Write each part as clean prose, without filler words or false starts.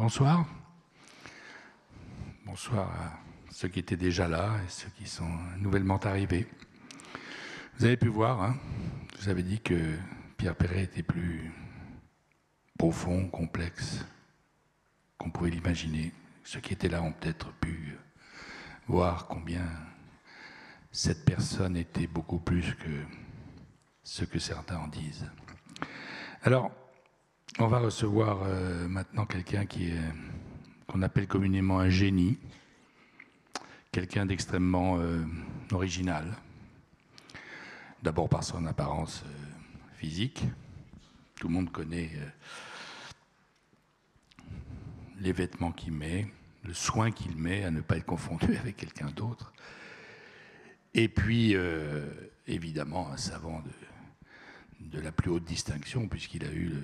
Bonsoir. Bonsoir à ceux qui étaient déjà là et ceux qui sont nouvellement arrivés. Vous avez pu voir, hein, je vous avais dit que Pierre Perret était plus profond, complexe qu'on pouvait l'imaginer. Ceux qui étaient là ont peut-être pu voir combien cette personne était beaucoup plus que ce que certains en disent. Alors, on va recevoir maintenant quelqu'un qu'on appelle communément un génie, quelqu'un d'extrêmement original, d'abord par son apparence physique. Tout le monde connaît les vêtements qu'il met, le soin qu'il met à ne pas être confondu avec quelqu'un d'autre. Et puis, évidemment, un savant de la plus haute distinction, puisqu'il a eu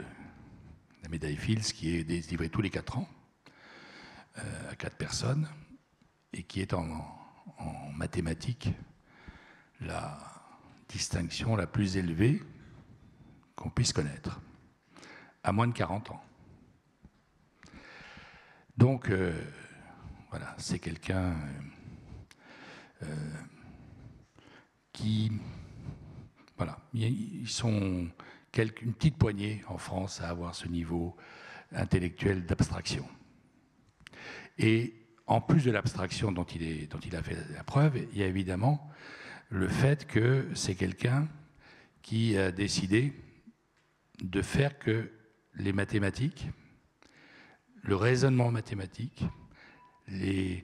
la médaille Fields, qui est délivrée tous les 4 ans, à 4 personnes, et qui est en mathématiques la distinction la plus élevée qu'on puisse connaître, à moins de 40 ans. Donc, voilà, c'est quelqu'un qui... Voilà, ils sont une petite poignée en France à avoir ce niveau intellectuel d'abstraction. Et en plus de l'abstraction dont il a fait la preuve, il y a évidemment le fait que c'est quelqu'un qui a décidé de faire que les mathématiques, le raisonnement mathématique, la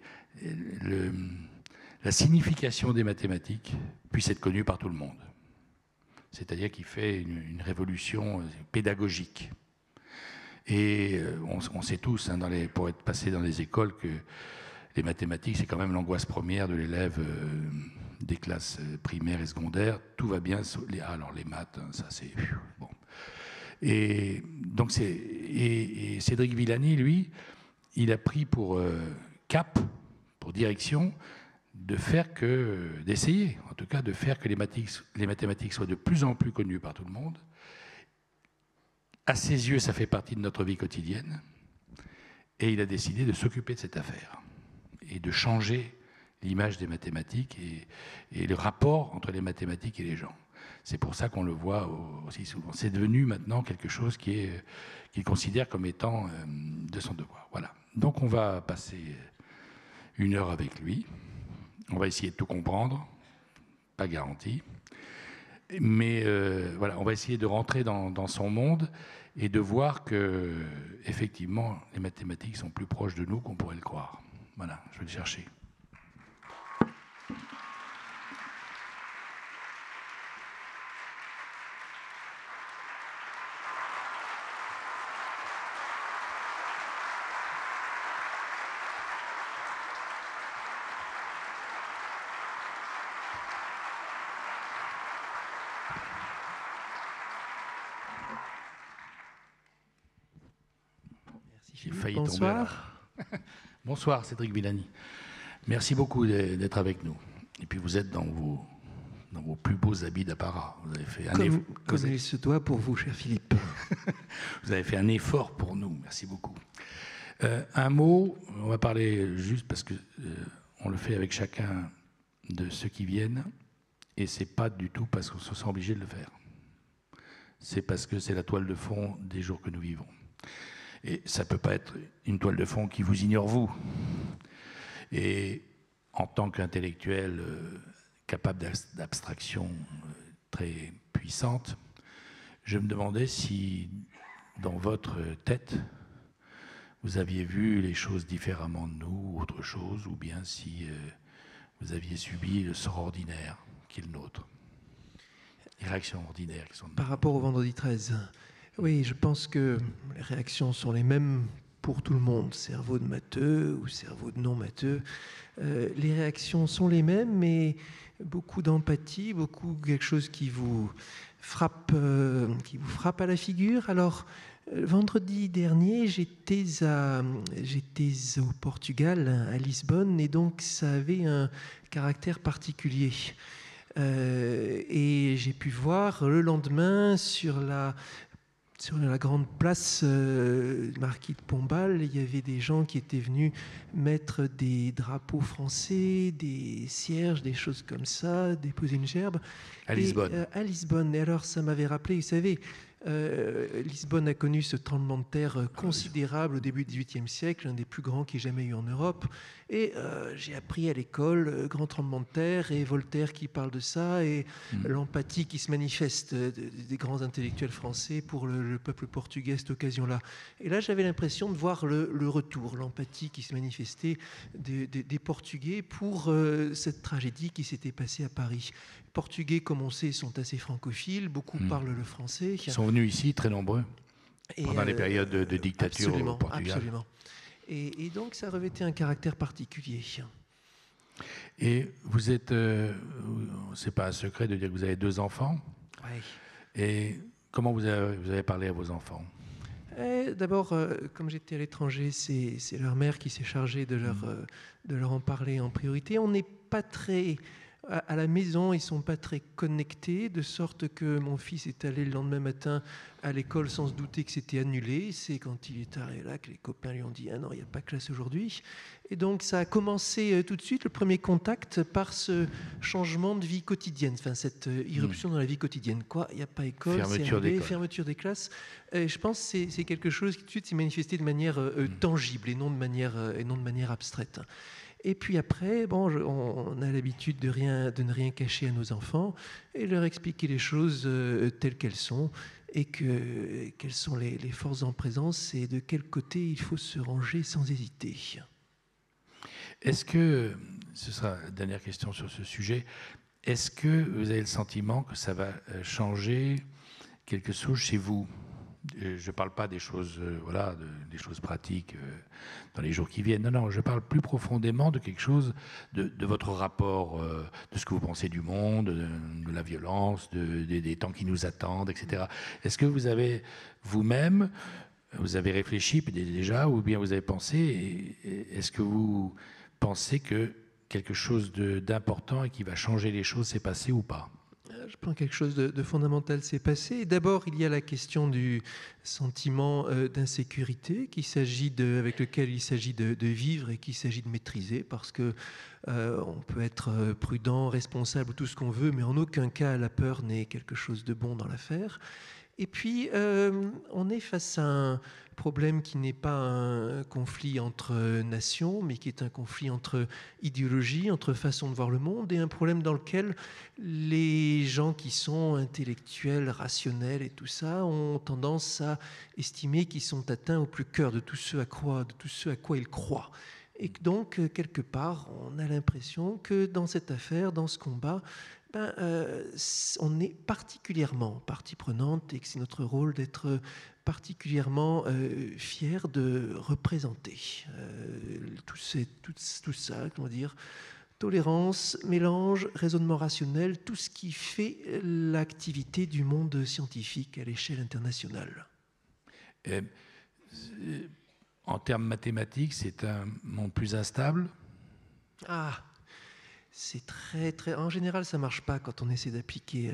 signification des mathématiques puisse être connue par tout le monde. C'est-à-dire qu'il fait une révolution pédagogique. Et on sait tous, hein, pour être passé dans les écoles, que les mathématiques, c'est quand même l'angoisse première de l'élève des classes primaires et secondaires. Tout va bien. Alors les maths, hein, ça c'est... Bon. Et donc et Cédric Villani, lui, il a pris pour cap, pour direction, d'essayer, en tout cas, de faire que les mathématiques soient de plus en plus connues par tout le monde. À ses yeux, ça fait partie de notre vie quotidienne. Et il a décidé de s'occuper de cette affaire et de changer l'image des mathématiques et le rapport entre les mathématiques et les gens. C'est pour ça qu'on le voit aussi souvent. C'est devenu maintenant quelque chose qu'il considère comme étant de son devoir. Voilà. Donc on va passer 1 heure avec lui. On va essayer de tout comprendre, pas garanti. Mais voilà, on va essayer de rentrer dans son monde et de voir que, effectivement, les mathématiques sont plus proches de nous qu'on pourrait le croire. Voilà, je vais le chercher. J'ai failli Bonsoir. tomber. Bonsoir, Cédric Villani. Merci beaucoup d'être avec nous. Et puis vous êtes dans vos plus beaux habits d'apparat. Vous avez fait comme il se doit pour vous, cher Philippe. Vous avez fait un effort pour nous. Merci beaucoup. Un mot, on va parler juste parce que on le fait avec chacun de ceux qui viennent, et c'est pas du tout parce qu'on se sent obligé de le faire. C'est parce que c'est la toile de fond des jours que nous vivons. Et ça ne peut pas être une toile de fond qui vous ignore, vous. Et en tant qu'intellectuel capable d'abstraction très puissante, je me demandais si, dans votre tête, vous aviez vu les choses différemment de nous, autre chose, ou bien si vous aviez subi le sort ordinaire qui est le nôtre. Les réactions ordinaires qui sont... Par rapport au vendredi 13, oui, je pense que les réactions sont les mêmes pour tout le monde, cerveau de matheux ou cerveau de non-matheux. Les réactions sont les mêmes, mais beaucoup d'empathie, quelque chose qui vous frappe à la figure. Alors, vendredi dernier, j'étais au Portugal, à Lisbonne, et donc ça avait un caractère particulier. Et j'ai pu voir le lendemain sur la sur la grande place Marquis de Pombal, il y avait des gens qui étaient venus mettre des drapeaux français, des cierges, des choses comme ça, déposer une gerbe. À Lisbonne. À Lisbonne. Et alors, ça m'avait rappelé, vous savez, Lisbonne a connu ce tremblement de terre considérable au début du XVIIIe siècle, un des plus grands qu'il y ait jamais eu en Europe. Et j'ai appris à l'école grand tremblement de terre et Voltaire qui parle de ça et l'empathie qui se manifeste des grands intellectuels français pour le peuple portugais à cette occasion-là. Et là, j'avais l'impression de voir le retour, l'empathie qui se manifestait des Portugais pour cette tragédie qui s'était passée à Paris. Les Portugais, comme on sait, sont assez francophiles, beaucoup parlent le français. Ils sont venus ici, très nombreux, pendant les périodes de dictature au Portugal. Absolument. Et donc, ça revêtait un caractère particulier. Et vous êtes, c'est pas un secret de dire que vous avez 2 enfants. Oui. Et comment vous avez parlé à vos enfants? D'abord, comme j'étais à l'étranger, c'est leur mère qui s'est chargée de leur en parler en priorité. On n'est pas très... À la maison, ils ne sont pas très connectés, de sorte que mon fils est allé le lendemain matin à l'école sans se douter que c'était annulé. C'est quand il est arrivé là que les copains lui ont dit « Ah non, il n'y a pas classe aujourd'hui ». Et donc ça a commencé tout de suite, le premier contact, par ce changement de vie quotidienne, enfin cette irruption dans la vie quotidienne. Quoi, il n'y a pas école, fermeture des classes. Je pense que c'est quelque chose qui tout de suite s'est manifesté de manière tangible et non de manière abstraite. Et puis après, on a l'habitude de ne rien cacher à nos enfants et leur expliquer les choses telles qu'elles sont et quelles sont les forces en présence et de quel côté il faut se ranger sans hésiter. Est-ce que, ce sera la dernière question sur ce sujet, est-ce que vous avez le sentiment que ça va changer quelque chose chez vous? Je ne parle pas des choses, des choses pratiques dans les jours qui viennent. Non, je parle plus profondément de quelque chose, de votre rapport, de ce que vous pensez du monde, de la violence, des temps qui nous attendent, etc. Est-ce que vous avez vous-même, vous avez réfléchi déjà, ou bien vous avez pensé, est-ce que vous pensez que quelque chose d'important et qui va changer les choses s'est passé ou pas? Je pense que quelque chose de fondamental s'est passé. D'abord, il y a la question du sentiment d'insécurité avec lequel il s'agit de vivre et qu'il s'agit de maîtriser, parce que on peut être prudent, responsable, tout ce qu'on veut, mais en aucun cas la peur n'est quelque chose de bon dans l'affaire. Et puis, on est face à un problème qui n'est pas un conflit entre nations, mais qui est un conflit entre idéologies, entre façons de voir le monde, et un problème dans lequel les gens qui sont intellectuels, rationnels et tout ça ont tendance à estimer qu'ils sont atteints au plus cœur de tout ce à quoi ils croient. Et donc, quelque part, on a l'impression que dans cette affaire, dans ce combat, on est particulièrement partie prenante et que c'est notre rôle d'être particulièrement fiers de représenter tout ça, comment dire, tolérance, mélange, raisonnement rationnel, tout ce qui fait l'activité du monde scientifique à l'échelle internationale. En termes mathématiques, c'est un monde plus instable? C'est très... En général, ça ne marche pas quand on essaie d'appliquer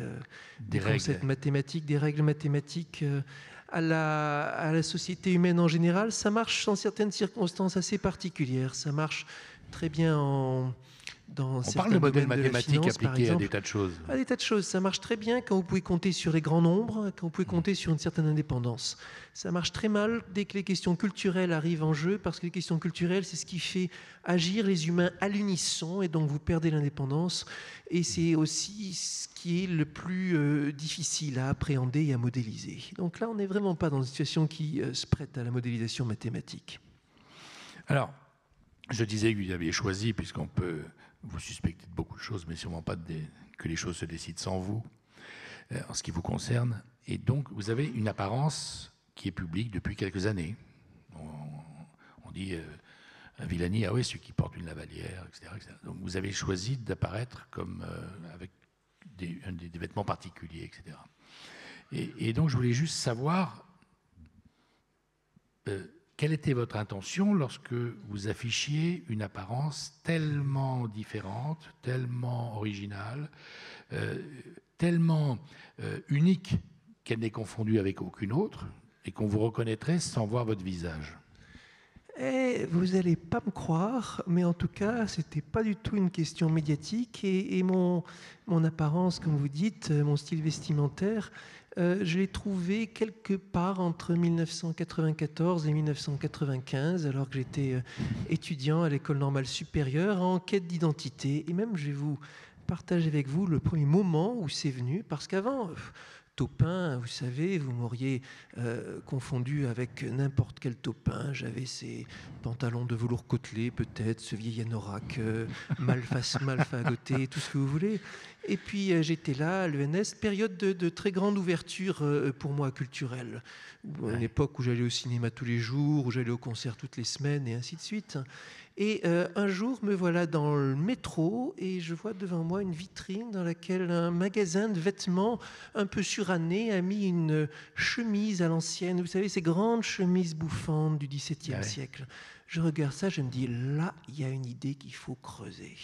des concepts mathématiques, des règles mathématiques à la société humaine en général. Ça marche dans certaines circonstances assez particulières. Ça marche très bien dans on parle de modèles mathématiques appliqués à des tas de choses. À des tas de choses. Ça marche très bien quand vous pouvez compter sur les grands nombres, quand vous pouvez compter sur une certaine indépendance. Ça marche très mal dès que les questions culturelles arrivent en jeu, parce que les questions culturelles, c'est ce qui fait agir les humains à l'unisson, et donc vous perdez l'indépendance. Et c'est aussi ce qui est le plus difficile à appréhender et à modéliser. Donc là, on n'est vraiment pas dans une situation qui se prête à la modélisation mathématique. Alors, je disais que vous aviez choisi, puisqu'on peut vous suspecter de beaucoup de choses, mais sûrement pas que les choses se décident sans vous, en ce qui vous concerne. Et donc, vous avez une apparence qui est publique depuis quelques années. On dit à Villani, ah oui, celui qui porte une lavalière, etc., etc. Donc, vous avez choisi d'apparaître comme avec des vêtements particuliers, etc. Et donc, je voulais juste savoir quelle était votre intention lorsque vous affichiez une apparence tellement différente, tellement originale, tellement unique qu'elle n'est confondue avec aucune autre, et qu'on vous reconnaîtrait sans voir votre visage? Eh, vous n'allez pas me croire, mais en tout cas, c'était pas du tout une question médiatique. Et mon apparence, comme vous dites, mon style vestimentaire, je l'ai trouvé quelque part entre 1994 et 1995, alors que j'étais étudiant à l'École normale supérieure en quête d'identité. Et même, je vais vous partager avec vous le premier moment où c'est venu, parce qu'avant... Taupin, vous savez, vous m'auriez confondu avec n'importe quel taupin. J'avais ces pantalons de velours côtelé, peut-être, ce vieil anorak mal fagoté, tout ce que vous voulez. Et puis j'étais là à l'ENS, période de très grande ouverture pour moi culturelle. Une époque où j'allais au cinéma tous les jours, où j'allais au concert toutes les semaines, et ainsi de suite. Et un jour, me voilà dans le métro et je vois devant moi une vitrine dans laquelle un magasin de vêtements un peu suranné a mis une chemise à l'ancienne. Vous savez, ces grandes chemises bouffantes du XVIIe siècle. Je regarde ça, je me dis, là, il y a une idée qu'il faut creuser.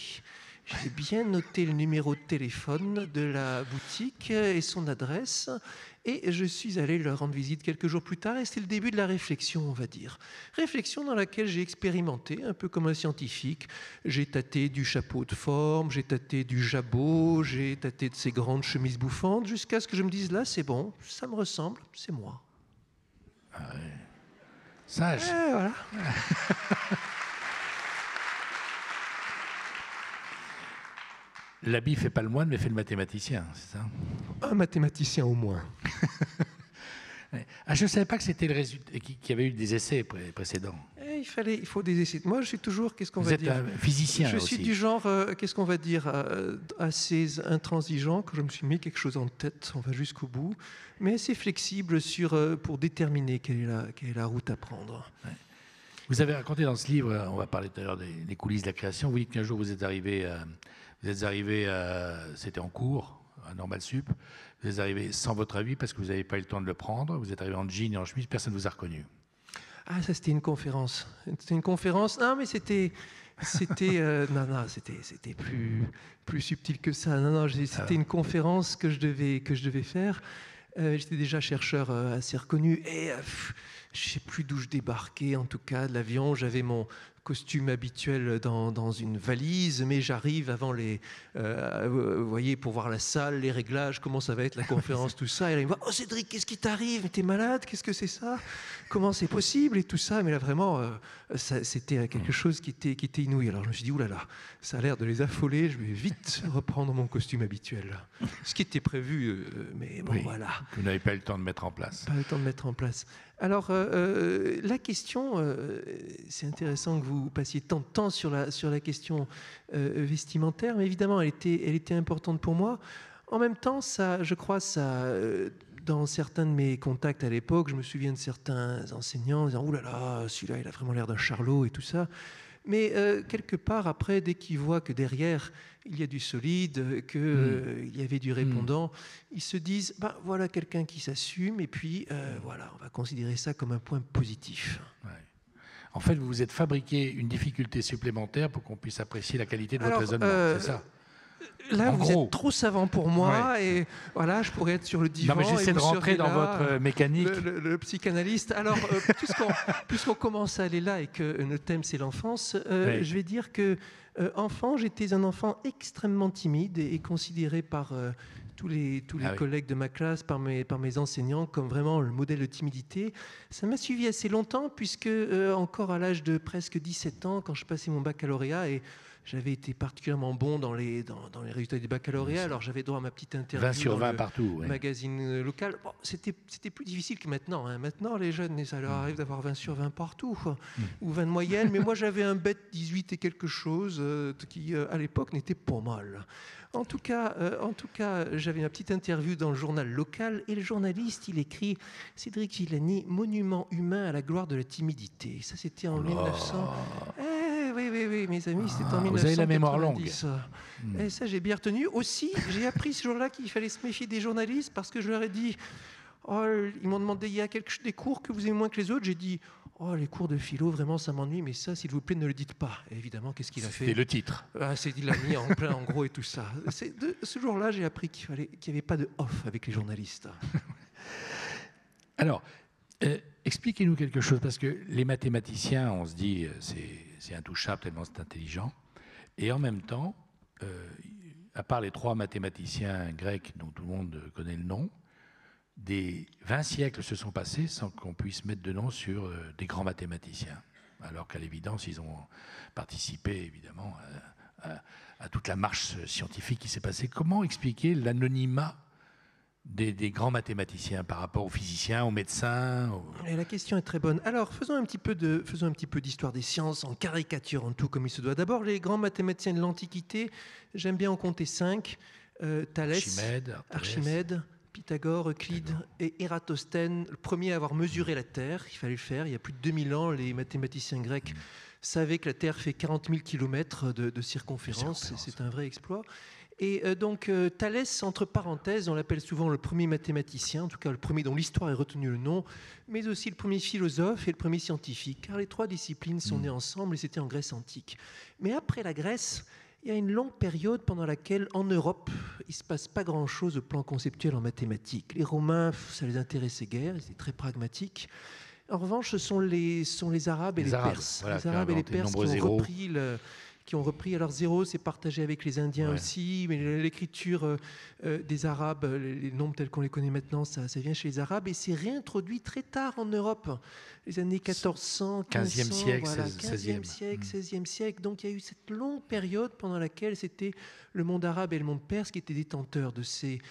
J'ai bien noté le numéro de téléphone de la boutique et son adresse. Et je suis allé leur rendre visite quelques jours plus tard, et c'était le début de la réflexion, on va dire. Réflexion dans laquelle j'ai expérimenté, un peu comme un scientifique. J'ai tâté du chapeau de forme, j'ai tâté du jabot, j'ai tâté de ces grandes chemises bouffantes, jusqu'à ce que je me dise, là, c'est bon, ça me ressemble, c'est moi. Ah ouais. Sage. Voilà. L'habit fait pas le moine, mais fait le mathématicien, c'est ça? Un mathématicien au moins. Ah, je ne savais pas que c'était le résultat, qu'il y avait eu des essais précédents. Il faut des essais. Moi, je suis toujours, qu'est-ce qu'on va dire? Vous êtes un physicien Je aussi. suis du genre, qu'est-ce qu'on va dire, assez intransigeant, que je me suis mis quelque chose en tête, on va jusqu'au bout, mais assez flexible pour déterminer quelle est la route à prendre. Ouais. Vous avez raconté dans ce livre, on va parler tout à l'heure des coulisses de la création, vous dites qu'un jour vous êtes arrivé, c'était en cours, à Normal Sup, vous êtes arrivé sans votre avis parce que vous n'avez pas eu le temps de le prendre, vous êtes arrivé en jean et en chemise, personne ne vous a reconnu. Ah, ça c'était une conférence. C'était une conférence. Non, mais c'était plus subtil que ça. Non, c'était une conférence que je devais faire. J'étais déjà chercheur assez reconnu et je ne sais plus d'où je débarquais, en tout cas de l'avion. J'avais mon costume habituel dans une valise, mais j'arrive avant vous voyez, pour voir la salle, les réglages, comment ça va être la conférence, tout ça. Et là, il me voit, oh Cédric, qu'est-ce qui t'arrive? Mais t'es malade? Qu'est-ce que c'est ça? Comment c'est possible? Et tout ça. Mais là, vraiment, c'était quelque chose qui était inouï. Alors je me suis dit, oulala, ça a l'air de les affoler, je vais vite reprendre mon costume habituel. Ce qui était prévu, mais bon, voilà. Vous n'avez pas eu le temps de mettre en place. Pas le temps de mettre en place. Alors, la question, c'est intéressant que vous passiez tant de temps sur la question vestimentaire, mais évidemment, elle était importante pour moi. En même temps, je crois, dans certains de mes contacts à l'époque, je me souviens de certains enseignants disant « Ouh là là, celui-là, il a vraiment l'air d'un charlot » et tout ça. Mais quelque part, après, dès qu'ils voient que derrière, il y a du solide, qu'il y avait du répondant, ils se disent, bah, voilà quelqu'un qui s'assume, et puis voilà, on va considérer ça comme un point positif. Ouais. En fait, vous vous êtes fabriqué une difficulté supplémentaire pour qu'on puisse apprécier la qualité de votre raisonnement, c'est ça? Là, vous êtes trop savant pour moi, et voilà, je pourrais être sur le divan. Non, mais j'essaie de rentrer dans votre mécanique. Le psychanalyste. Alors, puisqu'on commence à aller là et que notre thème c'est l'enfance, je vais dire que enfant, j'étais un enfant extrêmement timide et considéré par tous les collègues de ma classe, par mes enseignants, comme vraiment le modèle de timidité. Ça m'a suivi assez longtemps, puisque encore à l'âge de presque 17 ans, quand je passais mon baccalauréat, et j'avais été particulièrement bon dans les résultats du baccalauréat, alors j'avais droit à ma petite interview 20 sur 20 dans partout, le magazine local. Bon, c'était plus difficile que maintenant. Hein. Maintenant, les jeunes, ça leur arrive d'avoir 20 sur 20 partout, ou 20 de moyenne. Mais moi, j'avais un bête 18 et quelque chose qui, à l'époque, n'était pas mal. En tout cas, j'avais ma petite interview dans le journal local, et le journaliste, il écrit « Cédric Villani, monument humain à la gloire de la timidité ». Ça, c'était en 1900... Oui, mes amis, c'était en 1990. Vous avez la mémoire longue. Et ça, j'ai bien retenu. Aussi, j'ai appris ce jour-là qu'il fallait se méfier des journalistes, parce que je leur ai dit, ils m'ont demandé, il y a des cours que vous aimez moins que les autres? J'ai dit, les cours de philo, vraiment, ça m'ennuie, mais ça, s'il vous plaît, ne le dites pas. Et évidemment, qu'est-ce qu'il a fait? C'était le titre. Il l'a mis en plein, en gros, et tout ça. Ce jour-là, j'ai appris qu'il n'y avait pas de off avec les journalistes. Alors, Expliquez-nous quelque chose, parce que les mathématiciens, on se dit, c'est intouchable tellement c'est intelligent, et en même temps, à part les 3 mathématiciens grecs dont tout le monde connaît le nom, des 20 siècles se sont passés sans qu'on puisse mettre de nom sur des grands mathématiciens, alors qu'à l'évidence, ils ont participé évidemment à toute la marche scientifique qui s'est passée. Comment expliquer l'anonymat des grands mathématiciens par rapport aux physiciens, aux médecins Et la question est très bonne. Alors, faisons un petit peu d'histoire des sciences, en caricature, en tout comme il se doit. D'abord, les grands mathématiciens de l'Antiquité, j'aime bien en compter 5. Thalès, Archimède, Pythagore, Euclide et Ératosthène, le premier à avoir mesuré la Terre. Il fallait le faire. Il y a plus de 2000 ans, les mathématiciens grecs savaient que la Terre fait 40 000 km de circonférence. C'est un vrai exploit. Et donc Thalès, entre parenthèses, on l'appelle souvent le premier mathématicien, en tout cas le premier dont l'histoire ait retenu le nom, mais aussi le premier philosophe et le premier scientifique, car les 3 disciplines sont nées ensemble et c'était en Grèce antique. Mais après la Grèce, il y a une longue période pendant laquelle, en Europe, il ne se passe pas grand-chose au plan conceptuel en mathématiques. Les Romains, ça les intéressait guère, ils étaient très pragmatiques. En revanche, ce sont les Arabes et les Perses. Voilà, les Arabes et les Perses qui ont repris. Alors, zéro, c'est partagé avec les Indiens aussi, mais l'écriture des Arabes, les nombres tels qu'on les connaît maintenant, ça vient chez les Arabes, et c'est réintroduit très tard en Europe, les années 1400, 1500, 15e siècle, voilà, 16e. 15e siècle, 16e siècle. Donc, il y a eu cette longue période pendant laquelle c'était le monde arabe et le monde perse qui étaient détenteurs de ces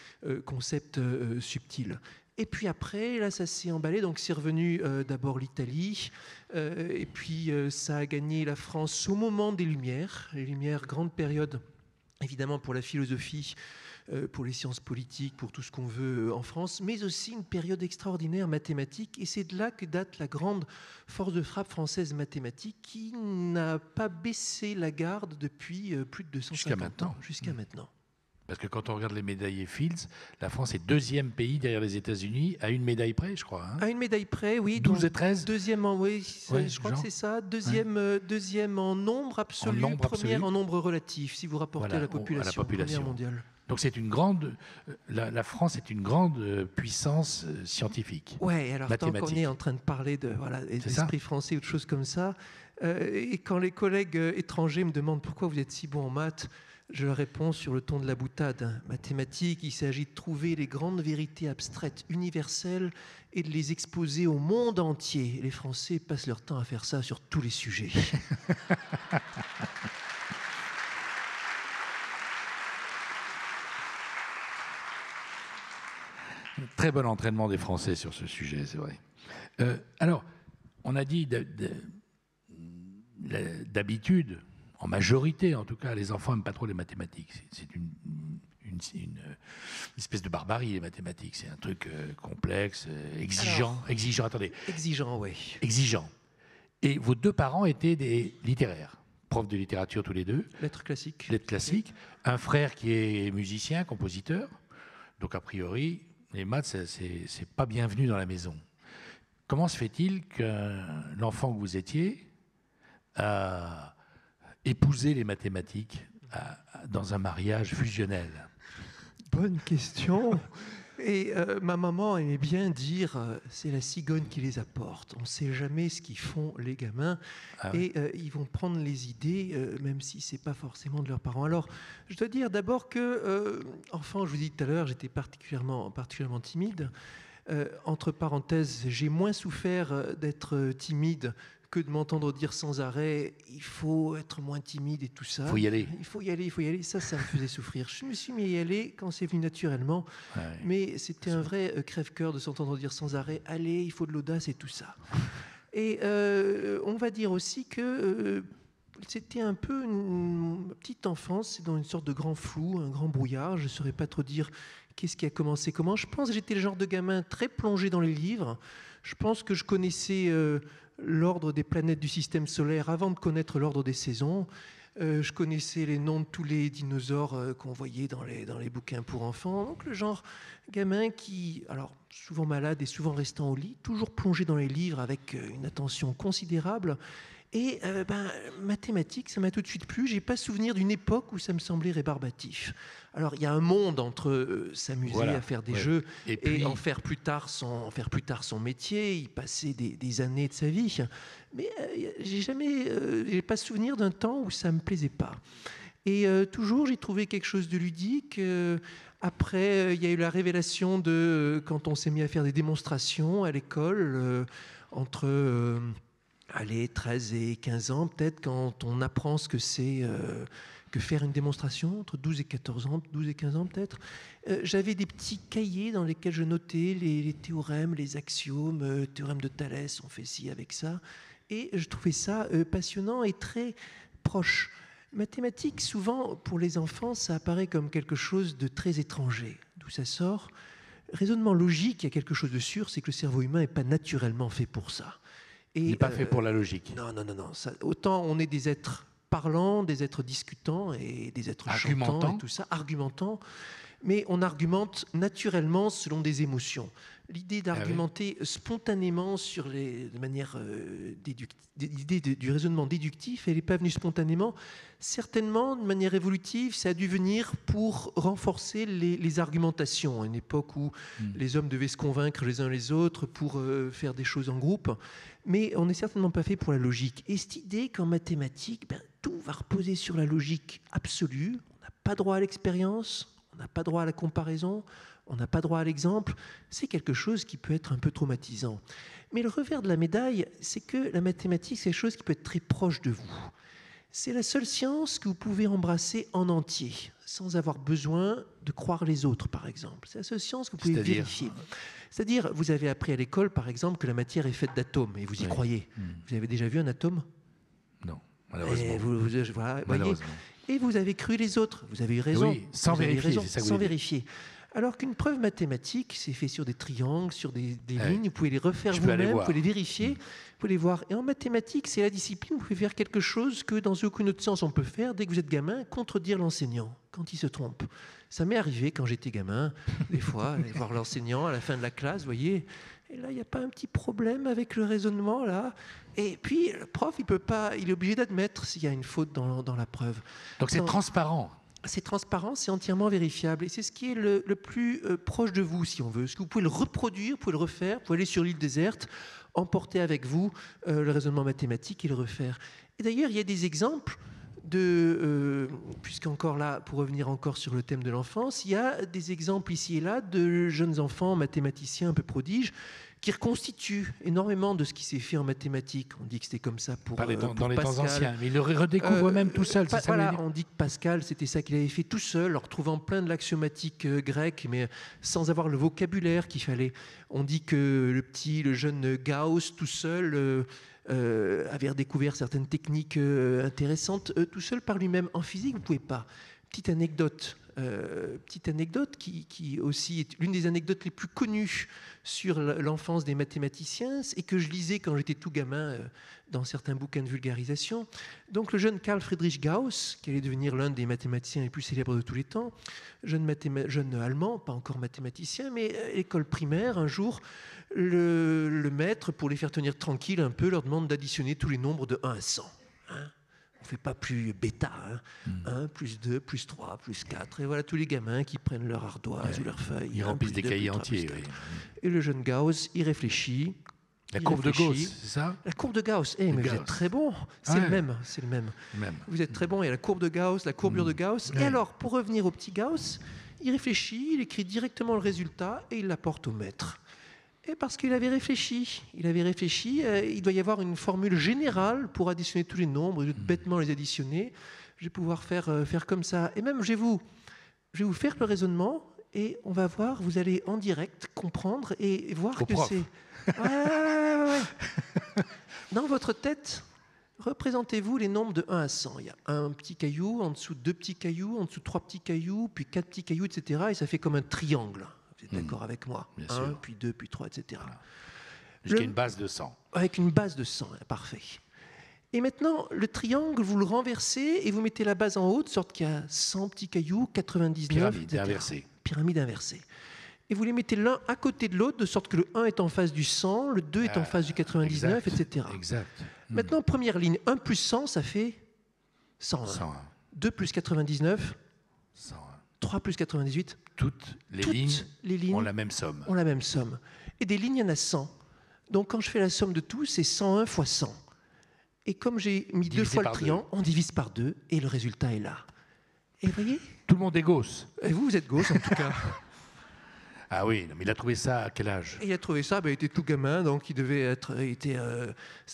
concepts subtils. Et puis après, là, ça s'est emballé. Donc, c'est revenu d'abord l'Italie. Et puis, ça a gagné la France au moment des Lumières. Les Lumières, grande période, évidemment, pour la philosophie, pour les sciences politiques, pour tout ce qu'on veut en France, mais aussi une période extraordinaire mathématique. Et c'est de là que date la grande force de frappe française mathématique qui n'a pas baissé la garde depuis plus de 250 ans. Jusqu'à maintenant. Parce que quand on regarde les médaillés Fields, la France est 2e pays derrière les États-Unis, à une médaille près, je crois. Hein. À une médaille près, oui. 12 et 13 Deuxième en, oui, je crois que c'est ça. Deuxième en nombre absolu, première en nombre relatif, si vous rapportez à la population mondiale. Donc c'est une grande, la France est une grande puissance scientifique. Oui, alors tant qu'on est en train de parler de l'esprit français ou de choses comme ça, et quand les collègues étrangers me demandent pourquoi vous êtes si bon en maths, je leur réponds sur le ton de la boutade. Mathématiques, il s'agit de trouver les grandes vérités abstraites, universelles, et de les exposer au monde entier. Les Français passent leur temps à faire ça sur tous les sujets. Très bon entraînement des Français sur ce sujet, c'est vrai. Alors, on a dit d'habitude, en majorité en tout cas, les enfants n'aiment pas trop les mathématiques. C'est une espèce de barbarie, les mathématiques. C'est un truc complexe, exigeant. Exigeant, oui. Exigeant. Et vos 2 parents étaient des littéraires, profs de littérature tous les 2. Lettres classiques. Lettres classiques. Un frère qui est musicien, compositeur. Donc a priori, les maths, c'est pas bienvenu dans la maison. Comment se fait-il que l'enfant que vous étiez a épousé les mathématiques dans un mariage fusionnel? Bonne question. Et ma maman aimait bien dire c'est la cigogne qui les apporte. On ne sait jamais ce qu'ils font les gamins et ils vont prendre les idées même si c'est pas forcément de leurs parents. Alors je dois dire d'abord que enfant, je vous dis tout à l'heure, j'étais particulièrement timide. Entre parenthèses, j'ai moins souffert d'être timide que de m'entendre dire sans arrêt il faut être moins timide et tout ça. Il faut y aller. Il faut y aller. Ça me faisait souffrir. Je me suis mis à y aller quand c'est venu naturellement. Ouais. Mais c'était un vrai crève-cœur de s'entendre dire sans arrêt allez, il faut de l'audace et tout ça. Et on va dire aussi que c'était un peu une petite enfance, dans une sorte de grand flou, un grand brouillard. Je ne saurais pas trop dire qu'est-ce qui a commencé comment. Je pense que j'étais le genre de gamin très plongé dans les livres. Je pense que je connaissais l'ordre des planètes du système solaire avant de connaître l'ordre des saisons. Je connaissais les noms de tous les dinosaures qu'on voyait dans les bouquins pour enfants. Donc le genre gamin qui, alors souvent malade et souvent restant au lit, toujours plongé dans les livres avec une attention considérable Et mathématiques, ça m'a tout de suite plu. J'ai pas souvenir d'une époque où ça me semblait rébarbatif. Alors, il y a un monde entre s'amuser à faire des jeux et en faire plus tard son métier, y passer des années de sa vie. Mais j'ai pas souvenir d'un temps où ça me plaisait pas. Et toujours, j'ai trouvé quelque chose de ludique. Après, il y a eu la révélation quand on s'est mis à faire des démonstrations à l'école, entre 13 et 15 ans, peut-être, quand on apprend ce que c'est que faire une démonstration, entre 12 et 14 ans, 12 et 15 ans peut-être. J'avais des petits cahiers dans lesquels je notais les théorèmes, les axiomes, théorème de Thalès, on fait ci avec ça. Et je trouvais ça passionnant et très proche. Mathématiques, souvent, pour les enfants, ça apparaît comme quelque chose de très étranger. D'où ça sort? Raisonnement logique, il y a quelque chose de sûr, c'est que le cerveau humain n'est pas naturellement fait pour ça. Il n'est pas fait pour la logique. Non. Autant on est des êtres parlants, des êtres discutants et des êtres chantants et tout ça, argumentants, mais on argumente naturellement selon des émotions. L'idée d'argumenter spontanément sur de manière l'idée du raisonnement déductif, elle n'est pas venue spontanément. Certainement, de manière évolutive, ça a dû venir pour renforcer les argumentations, à une époque où les hommes devaient se convaincre les uns les autres pour faire des choses en groupe. Mais on n'est certainement pas fait pour la logique. Et cette idée qu'en mathématiques, tout va reposer sur la logique absolue, on n'a pas droit à l'expérience, on n'a pas droit à la comparaison, on n'a pas droit à l'exemple, c'est quelque chose qui peut être un peu traumatisant. Mais le revers de la médaille, c'est que la mathématique, c'est quelque chose qui peut être très proche de vous. C'est la seule science que vous pouvez embrasser en entier, sans avoir besoin de croire les autres, par exemple. C'est la seule science que vous pouvez vérifier. C'est-à-dire, vous avez appris à l'école, par exemple, que la matière est faite d'atomes, et vous y croyez. Vous avez déjà vu un atome? Non, malheureusement. Malheureusement. Et vous avez cru les autres, vous avez eu raison. Oui, sans vérifier, c'est ça que sans vérifier. Alors qu'une preuve mathématique, c'est fait sur des triangles, sur des lignes, vous pouvez les refaire vous-même, vous pouvez les vérifier, vous pouvez les voir. Et en mathématiques, c'est la discipline, vous pouvez faire quelque chose que dans aucune autre science on peut faire dès que vous êtes gamin, contredire l'enseignant quand il se trompe. Ça m'est arrivé quand j'étais gamin, des fois, aller voir l'enseignant à la fin de la classe, vous voyez, et là, il n'y a pas un petit problème avec le raisonnement, là. Et puis, le prof, il est obligé d'admettre s'il y a une faute dans la preuve. Donc c'est transparent. C'est transparent, c'est entièrement vérifiable. Et c'est ce qui est le plus proche de vous, si on veut. Parce que vous pouvez le reproduire, vous pouvez le refaire, vous pouvez aller sur l'île déserte, emporter avec vous le raisonnement mathématique et le refaire. Et d'ailleurs, il y a des exemples puisqu'encore là, pour revenir encore sur le thème de l'enfance, il y a des exemples ici et là de jeunes enfants mathématiciens un peu prodiges qui reconstituent énormément de ce qui s'est fait en mathématiques. On dit que c'était comme ça pour dans les Pascal. temps anciens, mais il le redécouvre même tout seul. On dit que Pascal, c'était ça qu'il avait fait tout seul, en retrouvant plein de l'axiomatique grecque, mais sans avoir le vocabulaire qu'il fallait. On dit que le jeune Gauss, tout seul, avait redécouvert certaines techniques intéressantes, tout seul par lui-même. En physique, vous ne pouvez pas. Petite anecdote qui aussi est l'une des anecdotes les plus connues sur l'enfance des mathématiciens et que je lisais quand j'étais tout gamin dans certains bouquins de vulgarisation. Donc le jeune Carl Friedrich Gauss, qui allait devenir l'un des mathématiciens les plus célèbres de tous les temps, jeune allemand, pas encore mathématicien, mais à l'école primaire, un jour, le maître, pour les faire tenir tranquilles un peu, leur demande d'additionner tous les nombres de 1 à 100. On ne fait pas plus bêta, 1, plus 2, plus 3, plus 4. Et voilà tous les gamins qui prennent leur ardoise ou leur feuille. Ils remplissent des cahiers entiers. Oui. Et le jeune Gauss, il réfléchit. La courbe de Gauss, c'est ça? La courbe de Gauss. Mais vous êtes très bon. C'est le même. Vous êtes très bon. Il y a la courbe de Gauss, la courbure de Gauss. Et alors, pour revenir au petit Gauss, il réfléchit, il écrit directement le résultat et il l'apporte au maître. Et parce qu'il avait réfléchi, il doit y avoir une formule générale pour additionner tous les nombres, bêtement les additionner. Je vais pouvoir faire comme ça. Et même, je vais vous faire le raisonnement et on va voir, vous allez en direct comprendre et voir que c'est... Ouais. Dans votre tête, représentez-vous les nombres de 1 à 100. Il y a un petit caillou, en dessous 2 petits cailloux, en dessous 3 petits cailloux, puis 4 petits cailloux, etc. Et ça fait comme un triangle. Vous êtes d'accord avec moi? 1, puis 2, puis 3, etc. Voilà. Jusqu'à une base de 100. Avec une base de 100, parfait. Et maintenant, le triangle, vous le renversez et vous mettez la base en haut, de sorte qu'il y a 100 petits cailloux, 99, Pyramide inversée. Pyramide inversée. Et vous les mettez l'un à côté de l'autre, de sorte que le 1 est en face du 100, le 2 est en face du 99, exact, etc. Exact. Maintenant, première ligne, 1 plus 100, ça fait 101. 101. 2 plus 99, 101. 3 plus 98. Toutes les lignes ont la même somme. Ont la même somme. Et des lignes, il y en a 100. Donc quand je fais la somme de tout, c'est 101 fois 100. Et comme j'ai mis Divisé 2 fois le par triangle, on divise par 2 et le résultat est là. Et vous voyez, Tout le monde est gauche. et vous êtes gauche en tout cas. Ah oui, mais il a trouvé ça à quel âge? Et il a trouvé ça, il était tout gamin, donc il devait être,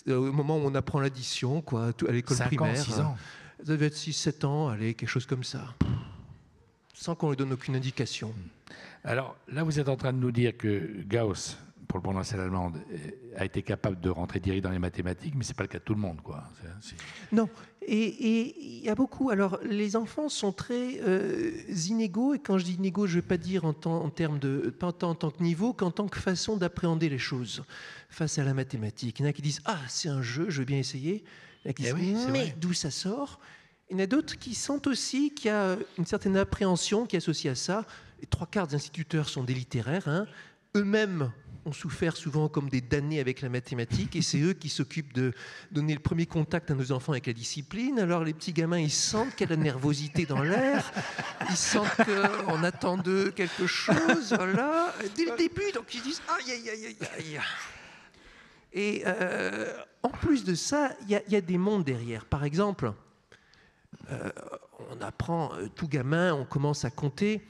au moment où on apprend l'addition, quoi, à l'école 5 primaire. ans, 6 ans. Ça devait être 6-7 ans, allez, quelque chose comme ça. Sans qu'on lui donne aucune indication. Alors là, vous êtes en train de nous dire que Gauss, pour le prononcé allemande, a été capable de rentrer direct dans les mathématiques, mais ce n'est pas le cas de tout le monde, quoi. Non, et il y a beaucoup. Alors, les enfants sont très inégaux, et quand je dis inégaux, je ne veux pas dire en termes de, pas tant en tant que niveau, qu'en tant que façon d'appréhender les choses face à la mathématique. Il y en a qui disent « Ah, c'est un jeu, je veux bien essayer ». Il y en a qui disent oui, « Mais d'où ça sort ?» Il y en a d'autres qui sentent aussi qu'il y a une certaine appréhension qui est associée à ça. Les 3/4 des instituteurs sont des littéraires, hein. Eux-mêmes ont souffert souvent comme des damnés avec la mathématique, et c'est eux qui s'occupent de donner le premier contact à nos enfants avec la discipline. Alors les petits gamins, ils sentent qu'il y a de la nervosité dans l'air, ils sentent qu'on attend d'eux quelque chose, voilà, dès le début, donc ils disent aïe aïe aïe aïe aïe. Et en plus de ça, il y a des mondes derrière. Par exemple, on apprend, tout gamin, on commence à compter.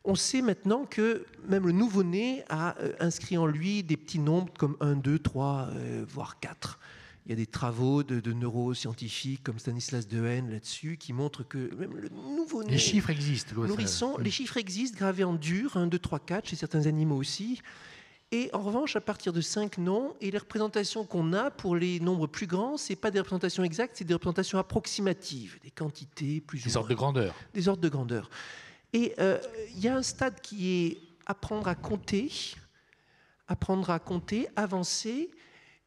On sait maintenant que même le nouveau-né a inscrit en lui des petits nombres comme 1, 2, 3, voire 4. Il y a des travaux de neuroscientifiques comme Stanislas Dehaene là-dessus qui montrent que même le nouveau-né... Les chiffres existent. Nourrisson, les chiffres existent gravés en dur, 1, 2, 3, 4, chez certains animaux aussi. Et en revanche, à partir de 5 noms, et les représentations qu'on a pour les nombres plus grands, ce n'est pas des représentations exactes, c'est des représentations approximatives, des quantités plus ou moins. Des ordres de grandeur. Des ordres de grandeur. Et il y a un stade qui est apprendre à compter, avancer,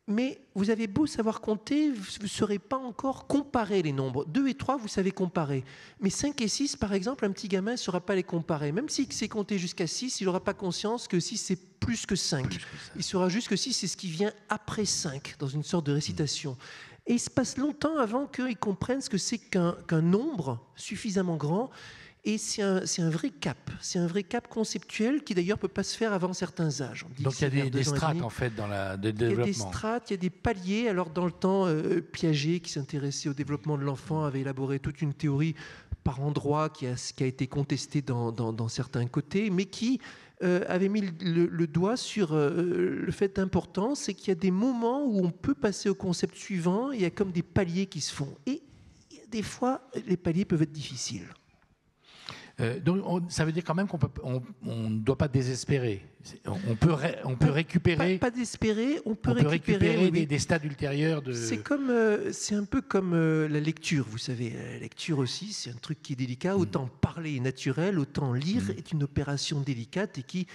mais vous avez beau savoir compter, vous ne saurez pas encore comparer les nombres. 2 et 3, vous savez comparer. Mais 5 et 6, par exemple, un petit gamin ne saura pas les comparer. Même s'il sait compter jusqu'à 6, il n'aura pas conscience que 6, c'est plus que 5. Il saura juste que 6, c'est ce qui vient après 5, dans une sorte de récitation. Et il se passe longtemps avant qu'ils comprennent ce que c'est qu'un nombre suffisamment grand. Et c'est un vrai cap. C'est un vrai cap conceptuel qui d'ailleurs ne peut pas se faire avant certains âges. Donc il y a des strates en fait dans le développement. Il y a des strates, il y a des paliers. Alors dans le temps, Piaget, qui s'intéressait au développement de l'enfant, avait élaboré toute une théorie par endroits qui a été contestée dans certains côtés, mais qui avait mis le doigt sur le fait important, c'est qu'il y a des moments où on peut passer au concept suivant. Il y a comme des paliers qui se font. Et des fois, les paliers peuvent être difficiles. Donc, ça veut dire quand même qu'on ne doit pas désespérer. On peut récupérer. Pas désespérer, on peut récupérer oui. des stades ultérieurs de. C'est un peu comme la lecture, vous savez. La lecture aussi, c'est un truc qui est délicat. Autant parler est naturel, autant lire est une opération délicate et qui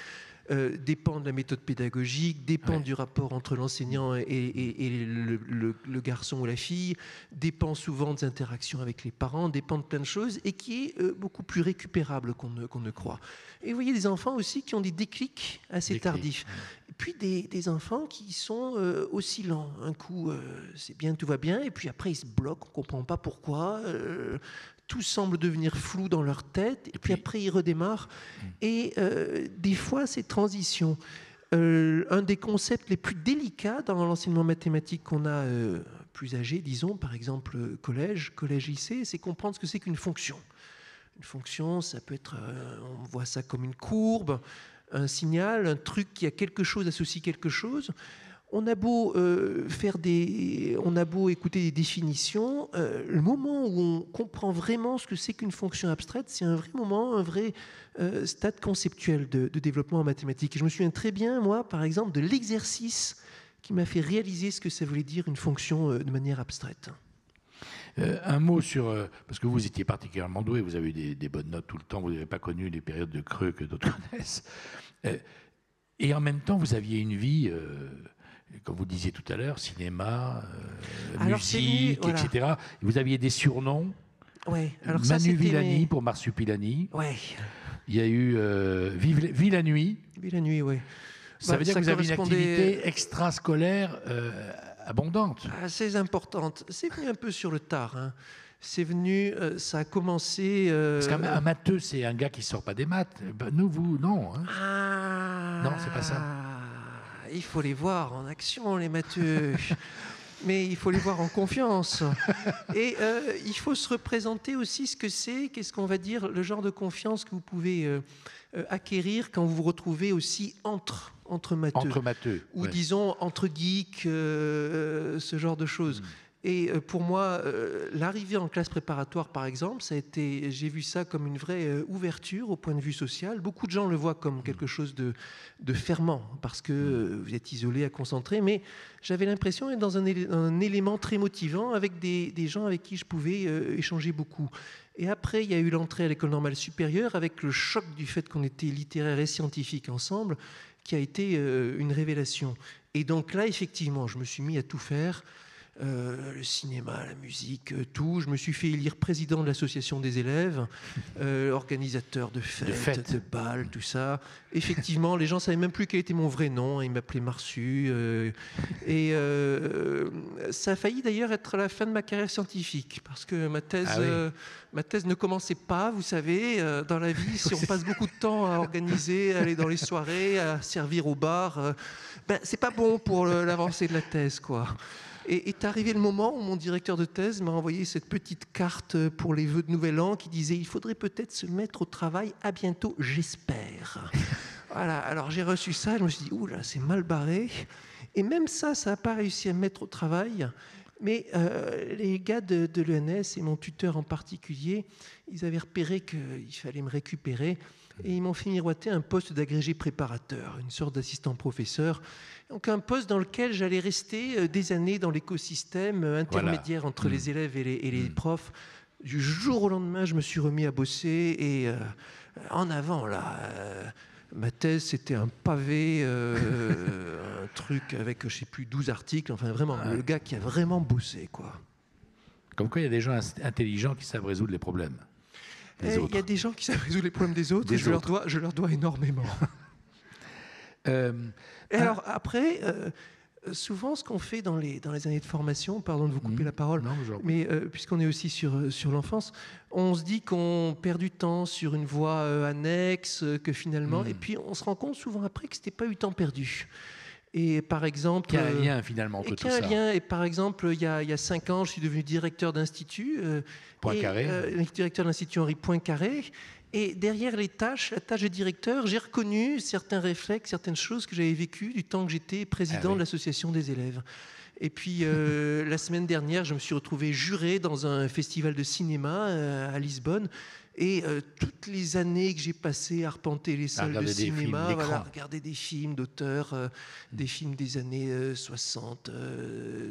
dépend de la méthode pédagogique, dépend du rapport entre l'enseignant et le garçon ou la fille, dépend souvent des interactions avec les parents, dépend de plein de choses et qui est beaucoup plus récupérable qu'on ne croit. Et vous voyez des enfants aussi qui ont des déclics assez tardifs. Et puis des enfants qui sont oscillants. Un coup, c'est bien, tout va bien, et puis après ils se bloquent, on ne comprend pas pourquoi. Tout semble devenir flou dans leur tête, et puis après ils redémarrent. Et des fois, ces transitions, un des concepts les plus délicats dans l'enseignement mathématique qu'on a plus âgé, disons, par exemple collège, lycée, c'est comprendre ce que c'est qu'une fonction. Une fonction, ça peut être, on voit ça comme une courbe, un signal, un truc qui a quelque chose, associe quelque chose. On a beau écouter des définitions, le moment où on comprend vraiment ce que c'est qu'une fonction abstraite, c'est un vrai moment, un vrai stade conceptuel de développement en mathématiques. Et je me souviens très bien, moi, par exemple, de l'exercice qui m'a fait réaliser ce que ça voulait dire une fonction de manière abstraite. Un mot sur... parce que vous étiez particulièrement doué, vous avez eu des bonnes notes tout le temps, vous n'avez pas connu les périodes de creux que d'autres connaissent. Et en même temps, vous aviez une vie... comme vous disiez tout à l'heure, cinéma, musique, voilà. Etc. Et vous aviez des surnoms. Ouais. Alors Manu Villani pour Marsupilami. Ouais. Il y a eu Vie la nuit. Vie la nuit, oui. Ça veut dire que vous avez une activité extrascolaire abondante. Assez importante. C'est venu un peu sur le tard. Hein. C'est venu, ça a commencé... Parce qu'un matheux, c'est un gars qui sort pas des maths. Ben, nous, vous, non. Hein. Non, c'est pas ça. Il faut les voir en action, les matheux. Mais il faut les voir en confiance. Et il faut se représenter aussi ce que c'est, qu'est-ce qu'on va dire, le genre de confiance que vous pouvez acquérir quand vous vous retrouvez aussi entre matheux. Entre matheux. Ou disons entre geeks, ce genre de choses. Et pour moi, l'arrivée en classe préparatoire, par exemple, j'ai vu ça comme une vraie ouverture au point de vue social. Beaucoup de gens le voient comme quelque chose de fermant, parce que vous êtes isolé à concentrer, mais j'avais l'impression d'être dans un élément très motivant avec des gens avec qui je pouvais échanger beaucoup. Et après, il y a eu l'entrée à l'école normale supérieure avec le choc du fait qu'on était littéraire et scientifique ensemble, qui a été une révélation. Et donc là, effectivement, je me suis mis à tout faire. Le cinéma, la musique, tout. Je me suis fait élire président de l'association des élèves, organisateur de fêtes, de balles, tout ça. Effectivement, les gens ne savaient même plus quel était mon vrai nom. Ils m'appelaient Marsu. Et ça a failli d'ailleurs être la fin de ma carrière scientifique, parce que ma thèse ne commençait pas, vous savez, dans la vie, si on passe beaucoup de temps à organiser, à aller dans les soirées, à servir au bar, c'est pas bon pour l'avancée de la thèse, quoi. Et est arrivé le moment où mon directeur de thèse m'a envoyé cette petite carte pour les vœux de Nouvel An qui disait « Il faudrait peut-être se mettre au travail, à bientôt, j'espère ». Voilà, alors j'ai reçu ça, je me suis dit « Ouh là, c'est mal barré ». Et même ça n'a pas réussi à me mettre au travail. Mais les gars de l'ENS, et mon tuteur en particulier, ils avaient repéré qu'il fallait me récupérer. Et ils m'ont fait miroiter un poste d'agrégé préparateur, une sorte d'assistant professeur. Donc un poste dans lequel j'allais rester des années dans l'écosystème intermédiaire entre les élèves et les profs. Du jour au lendemain, je me suis remis à bosser et en avant, là. Ma thèse, c'était un pavé, un truc avec, je sais plus, 12 articles. Enfin, vraiment, le gars qui a vraiment bossé, quoi. Comme quoi, il y a des gens intelligents qui savent résoudre les problèmes. Il y a des gens qui savent résoudre les problèmes des autres, je leur dois énormément. Et alors, après, souvent, ce qu'on fait dans les années de formation, pardon de vous couper la parole, mais puisqu'on est aussi sur l'enfance, on se dit qu'on perd du temps sur une voie annexe, que finalement, et puis on se rend compte souvent après que c'était pas du temps perdu. Et par exemple, qu'il y a un lien finalement entre tout ça. Et par exemple, il y a 5 ans, je suis devenu directeur d'institut, directeur de l'Institut Henri Poincaré. Et derrière la tâche de directeur, j'ai reconnu certains réflexes, certaines choses que j'avais vécues du temps que j'étais président de l'association des élèves. Et puis, la semaine dernière, je me suis retrouvé juré dans un festival de cinéma à Lisbonne. Et toutes les années que j'ai passées à arpenter les salles de cinéma, regarder des films d'auteurs, des films des années 60,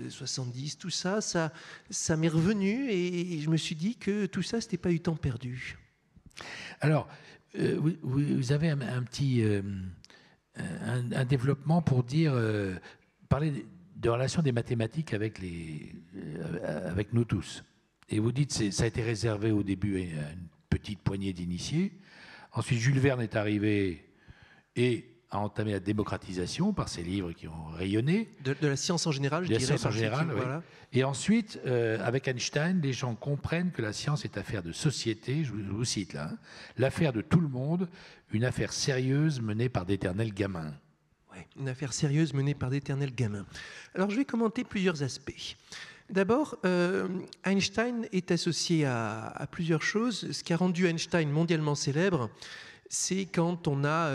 70, tout ça, ça m'est revenu. Et je me suis dit que tout ça, c'était pas du temps perdu. Alors, vous avez un petit un développement pour parler de relation des mathématiques avec nous tous. Et vous dites que ça a été réservé au début à une petite poignée d'initiés. Ensuite, Jules Verne est arrivé et a entamé la démocratisation par ses livres qui ont rayonné. De la science en général, je dirais. De la science en général, oui. Voilà. Et ensuite, avec Einstein, les gens comprennent que la science est affaire de société, je vous cite là, l'affaire de tout le monde, une affaire sérieuse menée par d'éternels gamins. Oui, une affaire sérieuse menée par d'éternels gamins. Alors, je vais commenter plusieurs aspects. D'abord, Einstein est associé à plusieurs choses. Ce qui a rendu Einstein mondialement célèbre, c'est quand on a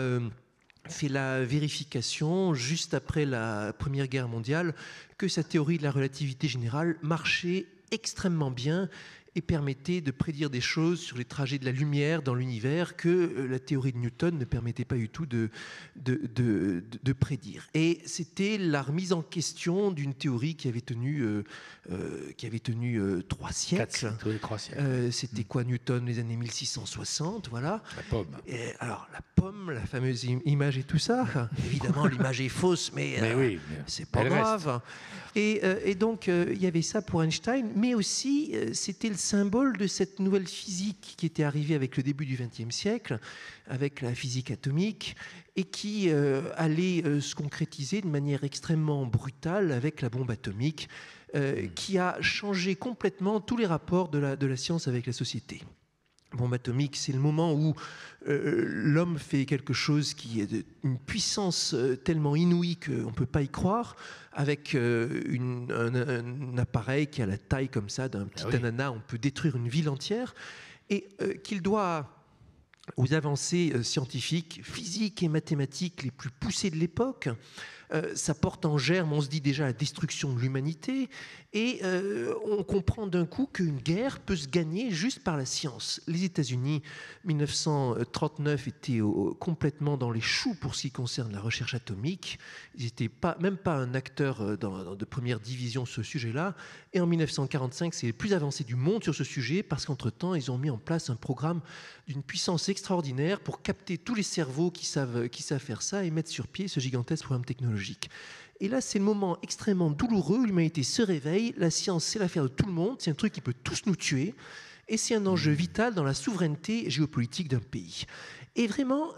fait la vérification, juste après la Première Guerre mondiale, que sa théorie de la relativité générale marchait extrêmement bien et permettait de prédire des choses sur les trajets de la lumière dans l'univers que la théorie de Newton ne permettait pas du tout de prédire. Et c'était la remise en question d'une théorie qui avait tenu 3 siècles. 3 siècles. C'était quoi Newton, les années 1660, voilà. La pomme. Et alors, la pomme, la fameuse image et tout ça. Évidemment, l'image est fausse, mais c'est pas grave. Et donc, il y avait ça pour Einstein, mais aussi, c'était le symbole de cette nouvelle physique qui était arrivée avec le début du XXe siècle, avec la physique atomique, et qui allait se concrétiser de manière extrêmement brutale avec la bombe atomique, qui a changé complètement tous les rapports de la science avec la société. Bombe atomique, c'est le moment où l'homme fait quelque chose qui est d'une puissance tellement inouïe qu'on ne peut pas y croire, avec un appareil qui a la taille comme ça d'un petit ananas, on peut détruire une ville entière, et qu'il doit aux avancées scientifiques, physiques et mathématiques les plus poussées de l'époque. Ça porte en germe, on se dit déjà, la destruction de l'humanité, et on comprend d'un coup qu'une guerre peut se gagner juste par la science. Les États-Unis, 1939, étaient complètement dans les choux pour ce qui concerne la recherche atomique. Ils n'étaient même pas un acteur de première division sur ce sujet-là. Et en 1945, c'est les plus avancés du monde sur ce sujet, parce qu'entre-temps, ils ont mis en place un programme d'une puissance extraordinaire pour capter tous les cerveaux qui savent faire ça et mettre sur pied ce gigantesque programme technologique. Et là, c'est le moment extrêmement douloureux où l'humanité se réveille. La science, c'est l'affaire de tout le monde. C'est un truc qui peut tous nous tuer. Et c'est un enjeu vital dans la souveraineté géopolitique d'un pays. Et vraiment,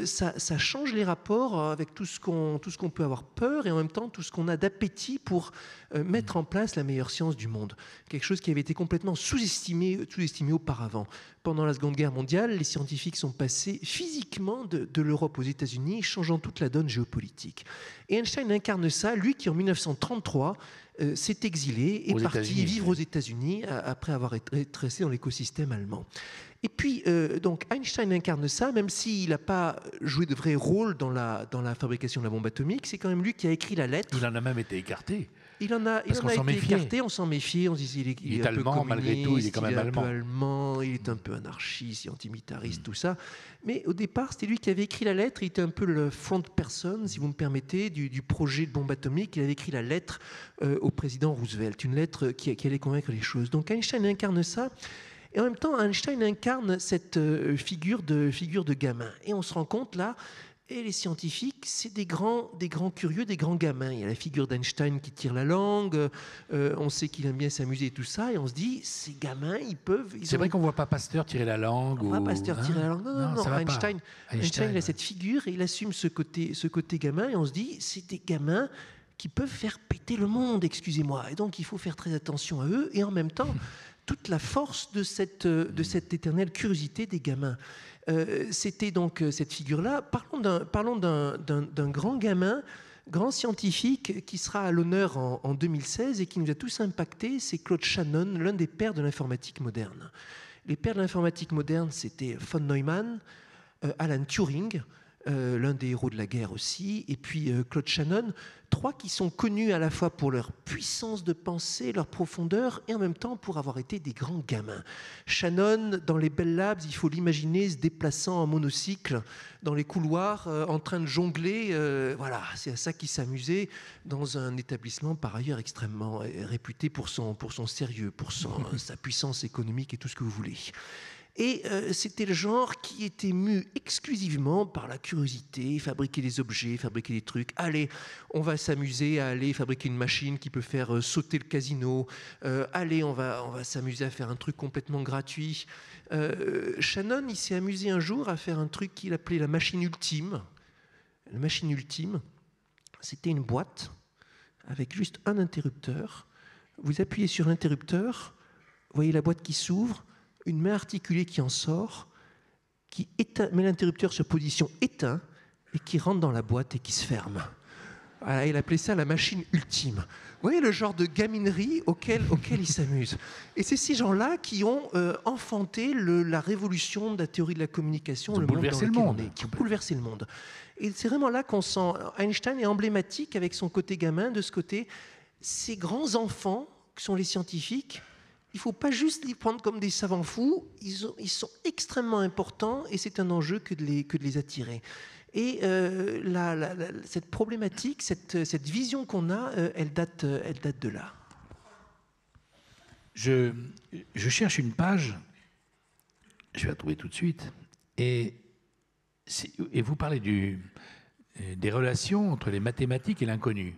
ça change les rapports avec tout ce qu'on peut avoir peur et en même temps tout ce qu'on a d'appétit pour mettre en place la meilleure science du monde. Quelque chose qui avait été complètement sous-estimé auparavant. Pendant la Seconde Guerre mondiale, les scientifiques sont passés physiquement de l'Europe aux États-Unis, changeant toute la donne géopolitique. Et Einstein incarne ça, lui qui en 1933 s'est exilé et est parti vivre aux États-Unis après avoir été resté dans l'écosystème allemand. Et puis, donc Einstein incarne ça, même s'il n'a pas joué de vrai rôle dans la fabrication de la bombe atomique. C'est quand même lui qui a écrit la lettre. Il en a même été écarté. Il en a été écarté, on s'en méfiait, on se disait il est allemand, un peu malgré tout, il est quand même allemand, il est un peu anarchiste, antimilitariste, tout ça. Mais au départ, c'était lui qui avait écrit la lettre, il était un peu le front person, si vous me permettez, du projet de bombe atomique. Il avait écrit la lettre au président Roosevelt, une lettre qui allait convaincre les choses. Donc Einstein incarne ça. Et en même temps, Einstein incarne cette figure de gamin. Et on se rend compte là, et les scientifiques, c'est des grands curieux, des grands gamins. Il y a la figure d'Einstein qui tire la langue, on sait qu'il aime bien s'amuser et tout ça, et on se dit, ces gamins, ils peuvent... C'est vrai qu'on ne voit pas Pasteur tirer la langue. On ne voit pas Pasteur tirer la langue. Non. Einstein, il a cette figure et il assume ce côté gamin, et on se dit, c'est des gamins qui peuvent faire péter le monde, excusez-moi. Et donc, il faut faire très attention à eux, et en même temps... toute la force de cette éternelle curiosité des gamins. C'était donc cette figure-là. Parlons d'un grand gamin, grand scientifique qui sera à l'honneur en 2016 et qui nous a tous impactés. C'est Claude Shannon, l'un des pères de l'informatique moderne. Les pères de l'informatique moderne, c'était von Neumann, Alan Turing, l'un des héros de la guerre aussi, et puis Claude Shannon, trois qui sont connus à la fois pour leur puissance de pensée, leur profondeur, et en même temps pour avoir été des grands gamins. Shannon, dans les Bell Labs, il faut l'imaginer se déplaçant en monocycle dans les couloirs, en train de jongler, voilà, c'est à ça qu'il s'amusait, dans un établissement par ailleurs extrêmement réputé pour son sérieux, pour sa puissance économique et tout ce que vous voulez. Et c'était le genre qui était mu exclusivement par la curiosité, fabriquer des objets, fabriquer des trucs. Allez, on va s'amuser à aller fabriquer une machine qui peut faire sauter le casino. Allez, on va s'amuser à faire un truc complètement gratuit. Shannon, il s'est amusé un jour à faire un truc qu'il appelait la machine ultime. La machine ultime, c'était une boîte avec juste un interrupteur. Vous appuyez sur l'interrupteur, vous voyez la boîte qui s'ouvre, une main articulée qui en sort, qui met l'interrupteur sur position éteint et qui rentre dans la boîte et qui se ferme. Voilà, il appelait ça la machine ultime. Vous voyez le genre de gaminerie auquel il s'amuse. Et c'est ces gens-là qui ont enfanté la révolution de la théorie de la communication, le monde dans lequel on est, qui ont bouleversé le monde. Et c'est vraiment là qu'on sent Einstein est emblématique avec son côté gamin, de ce côté, ces grands enfants que sont les scientifiques. Il ne faut pas juste les prendre comme des savants fous, ils sont extrêmement importants et c'est un enjeu que de les attirer. Et cette problématique, cette vision qu'on a, elle date de là. Je cherche une page, je vais la trouver tout de suite, et vous parlez des relations entre les mathématiques et l'inconnu.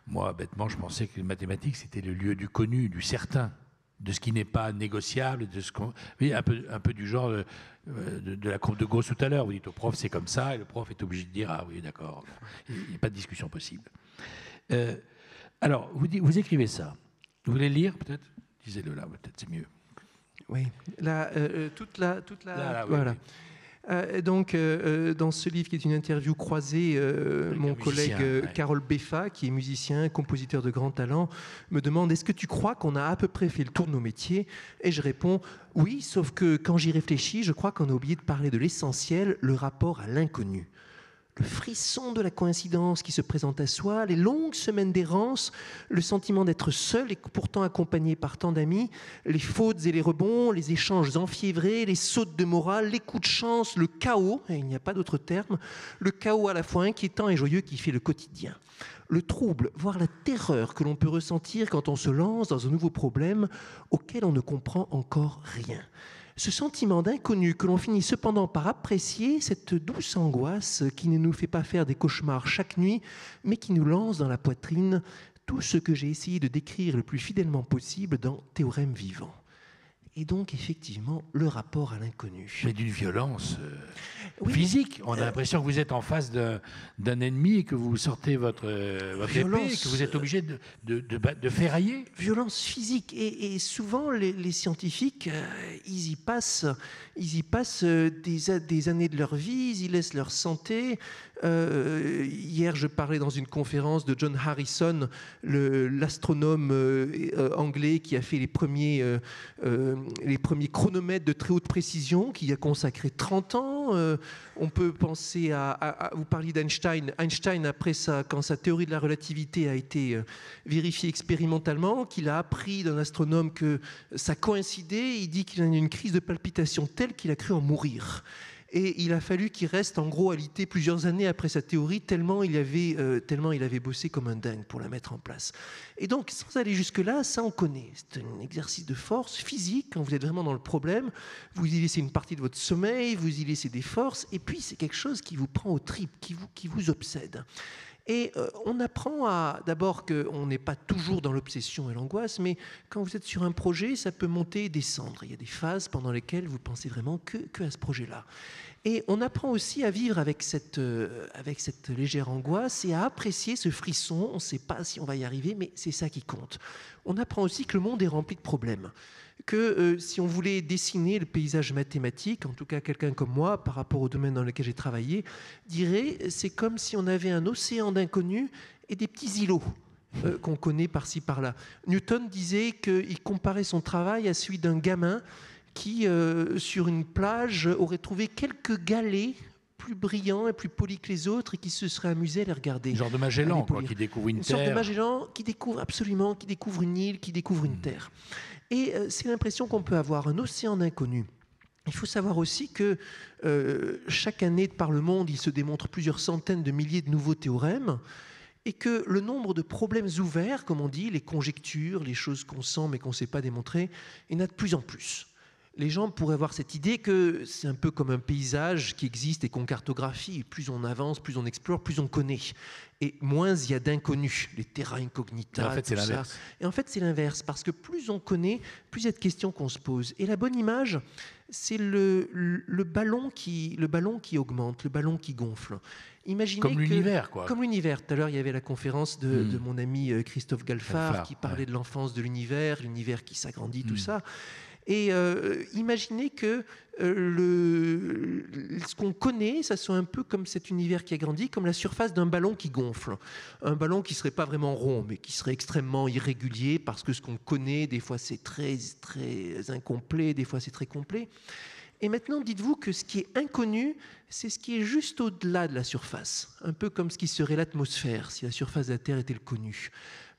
Moi, bêtement, je pensais que les mathématiques, c'était le lieu du connu, du certain. de ce qui n'est pas négociable, de ce qu'on, oui, un peu du genre de la courbe de Gauss tout à l'heure. Vous dites au prof c'est comme ça, et le prof est obligé de dire ah oui d'accord. Il n'y a pas de discussion possible. Alors vous écrivez ça. Vous voulez lire peut-être? Disez-le là, peut-être c'est mieux. Oui, là, toute la Là, oui, voilà. oui. Donc, dans ce livre qui est une interview croisée, mon collègue Carole Beffa, qui est musicien, compositeur de grand talent, me demande: est-ce que tu crois qu'on a à peu près fait le tour de nos métiers? Et je réponds: oui, sauf que quand j'y réfléchis, je crois qu'on a oublié de parler de l'essentiel, le rapport à l'inconnu. Le frisson de la coïncidence qui se présente à soi, les longues semaines d'errance, le sentiment d'être seul et pourtant accompagné par tant d'amis, les fautes et les rebonds, les échanges enfiévrés, les sautes de morale, les coups de chance, le chaos, et il n'y a pas d'autre terme, le chaos à la fois inquiétant et joyeux qui fait le quotidien. Le trouble, voire la terreur que l'on peut ressentir quand on se lance dans un nouveau problème auquel on ne comprend encore rien. Ce sentiment d'inconnu que l'on finit cependant par apprécier, cette douce angoisse qui ne nous fait pas faire des cauchemars chaque nuit, mais qui nous lance dans la poitrine tout ce que j'ai essayé de décrire le plus fidèlement possible dans Théorème vivant. Et donc, effectivement, le rapport à l'inconnu. Mais d'une violence Oui. physique. On a l'impression que vous êtes en face d'un ennemi et que vous sortez votre épée et que vous êtes obligé de ferrailler. Violence physique. Et souvent, les scientifiques, ils y passent des années de leur vie, ils y laissent leur santé. Hier, je parlais dans une conférence de John Harrison, l'astronome anglais qui a fait les premiers chronomètres de très haute précision, qui a consacré 30 ans. On peut penser vous parliez d'Einstein. Einstein, après quand sa théorie de la relativité a été vérifiée expérimentalement, qu'il a appris d'un astronome que ça coïncidait, il dit qu'il a eu une crise de palpitation telle qu'il a cru en mourir. Et il a fallu qu'il reste en gros alité plusieurs années après sa théorie, tellement il avait bossé comme un dingue pour la mettre en place. Et donc, sans aller jusque-là, ça on connaît. C'est un exercice de force physique, quand vous êtes vraiment dans le problème, vous y laissez une partie de votre sommeil, vous y laissez des forces, et puis c'est quelque chose qui vous prend aux tripes, qui vous obsède. Et on apprend d'abord qu'on n'est pas toujours dans l'obsession et l'angoisse, mais quand vous êtes sur un projet, ça peut monter et descendre. Il y a des phases pendant lesquelles vous pensez vraiment que à ce projet-là. Et on apprend aussi à vivre avec cette légère angoisse et à apprécier ce frisson. On ne sait pas si on va y arriver, mais c'est ça qui compte. On apprend aussi que le monde est rempli de problèmes. Que si on voulait dessiner le paysage mathématique, en tout cas quelqu'un comme moi, par rapport au domaine dans lequel j'ai travaillé, dirait c'est comme si on avait un océan d'inconnus et des petits îlots qu'on connaît par-ci par-là. Newton disait qu'il comparait son travail à celui d'un gamin qui, sur une plage, aurait trouvé quelques galets plus brillants et plus polis que les autres et qui se serait amusé à les regarder. Genre de Magellan, quoi, qui découvre une terre. Une sorte de Magellan qui découvre une île, qui découvre une terre. Et c'est l'impression qu'on peut avoir, un océan d'inconnus. Il faut savoir aussi que chaque année, par le monde, il se démontre plusieurs centaines de milliers de nouveaux théorèmes et que le nombre de problèmes ouverts, comme on dit, les conjectures, les choses qu'on sent mais qu'on ne sait pas démontrer, il y en a de plus en plus. Les gens pourraient avoir cette idée que c'est un peu comme un paysage qui existe et qu'on cartographie. Plus on avance, plus on explore, plus on connaît. Et moins il y a d'inconnus, les terra incognita. En fait, c'est l'inverse. Et en fait, c'est l'inverse, parce que plus on connaît, plus il y a de questions qu'on se pose. Et la bonne image, c'est le ballon qui augmente, le ballon qui gonfle. Imaginez comme l'univers, quoi. Comme l'univers. Tout à l'heure, il y avait la conférence de mon ami Christophe Galfard qui parlait de l'enfance de l'univers qui s'agrandit, tout ça. Et imaginez que ce qu'on connaît, ça soit un peu comme cet univers qui a grandi, comme la surface d'un ballon qui gonfle. Un ballon qui ne serait pas vraiment rond, mais qui serait extrêmement irrégulier, parce que ce qu'on connaît, des fois c'est très, très incomplet, des fois c'est très complet. Et maintenant, dites-vous que ce qui est inconnu, c'est ce qui est juste au-delà de la surface. Un peu comme ce qui serait l'atmosphère, si la surface de la Terre était le connu.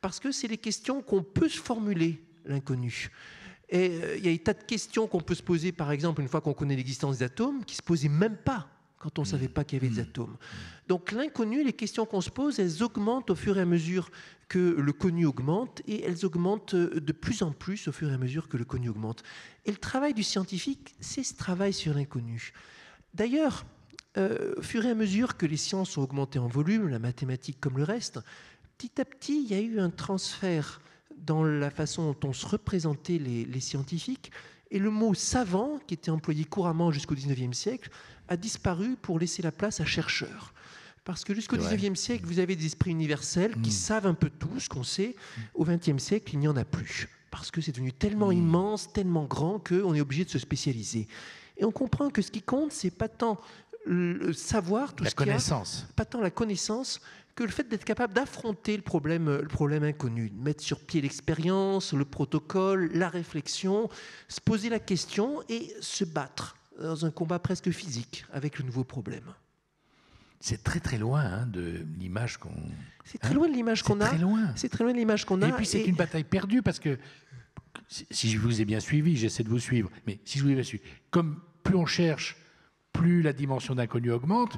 Parce que c'est les questions qu'on peut se formuler, l'inconnu. Et il y a des tas de questions qu'on peut se poser, par exemple, une fois qu'on connaît l'existence des atomes, qui ne se posaient même pas quand on ne savait pas qu'il y avait des atomes. Donc l'inconnu, les questions qu'on se pose, elles augmentent au fur et à mesure que le connu augmente, et elles augmentent de plus en plus au fur et à mesure que le connu augmente. Et le travail du scientifique, c'est ce travail sur l'inconnu. D'ailleurs, au fur et à mesure que les sciences ont augmenté en volume, la mathématique comme le reste, petit à petit, il y a eu un transfert dans la façon dont on se représentait les scientifiques. Et le mot savant, qui était employé couramment jusqu'au XIXe siècle, a disparu pour laisser la place à chercheur. Parce que jusqu'au XIXe siècle, vous avez des esprits universels qui savent un peu tout ce qu'on sait. Au XXe siècle, il n'y en a plus. Parce que c'est devenu tellement immense, tellement grand, qu'on est obligé de se spécialiser. Et on comprend que ce qui compte, c'est pas tant le savoir, tout la ce qu'il y a, connaissance. pas tant la connaissance, que le fait d'être capable d'affronter le problème inconnu, de mettre sur pied l'expérience, le protocole, la réflexion, se poser la question et se battre dans un combat presque physique avec le nouveau problème. C'est très très loin de l'image qu'on... C'est très loin de l'image qu'on a. C'est très loin. C'est très loin de l'image qu'on a. Et puis c'est une bataille perdue parce que, si je vous ai bien suivi, j'essaie de vous suivre, mais si je vous ai bien suivi, comme plus on cherche, plus la dimension d'inconnu augmente.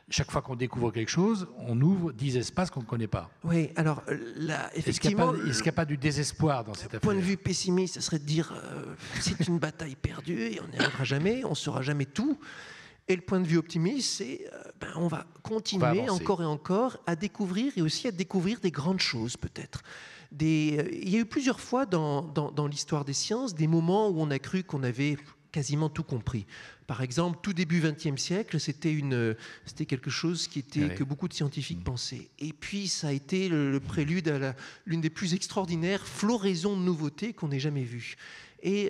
Chaque fois qu'on découvre quelque chose, on ouvre 10 espaces qu'on ne connaît pas. Oui, alors là, effectivement... Est-ce qu'il n'y a pas du désespoir dans cette affaire ? Point de vue pessimiste, ce serait de dire c'est une bataille perdue et on n'y arrivera jamais, on ne saura jamais tout. Et le point de vue optimiste, c'est on va continuer encore et encore à découvrir et aussi à découvrir des grandes choses peut-être. Il y a eu plusieurs fois dans l'histoire des sciences des moments où on a cru qu'on avait quasiment tout compris. Par exemple, tout début XXe siècle, c'était quelque chose que beaucoup de scientifiques pensaient. Et puis, ça a été le prélude à l'une des plus extraordinaires floraisons de nouveautés qu'on ait jamais vues. Et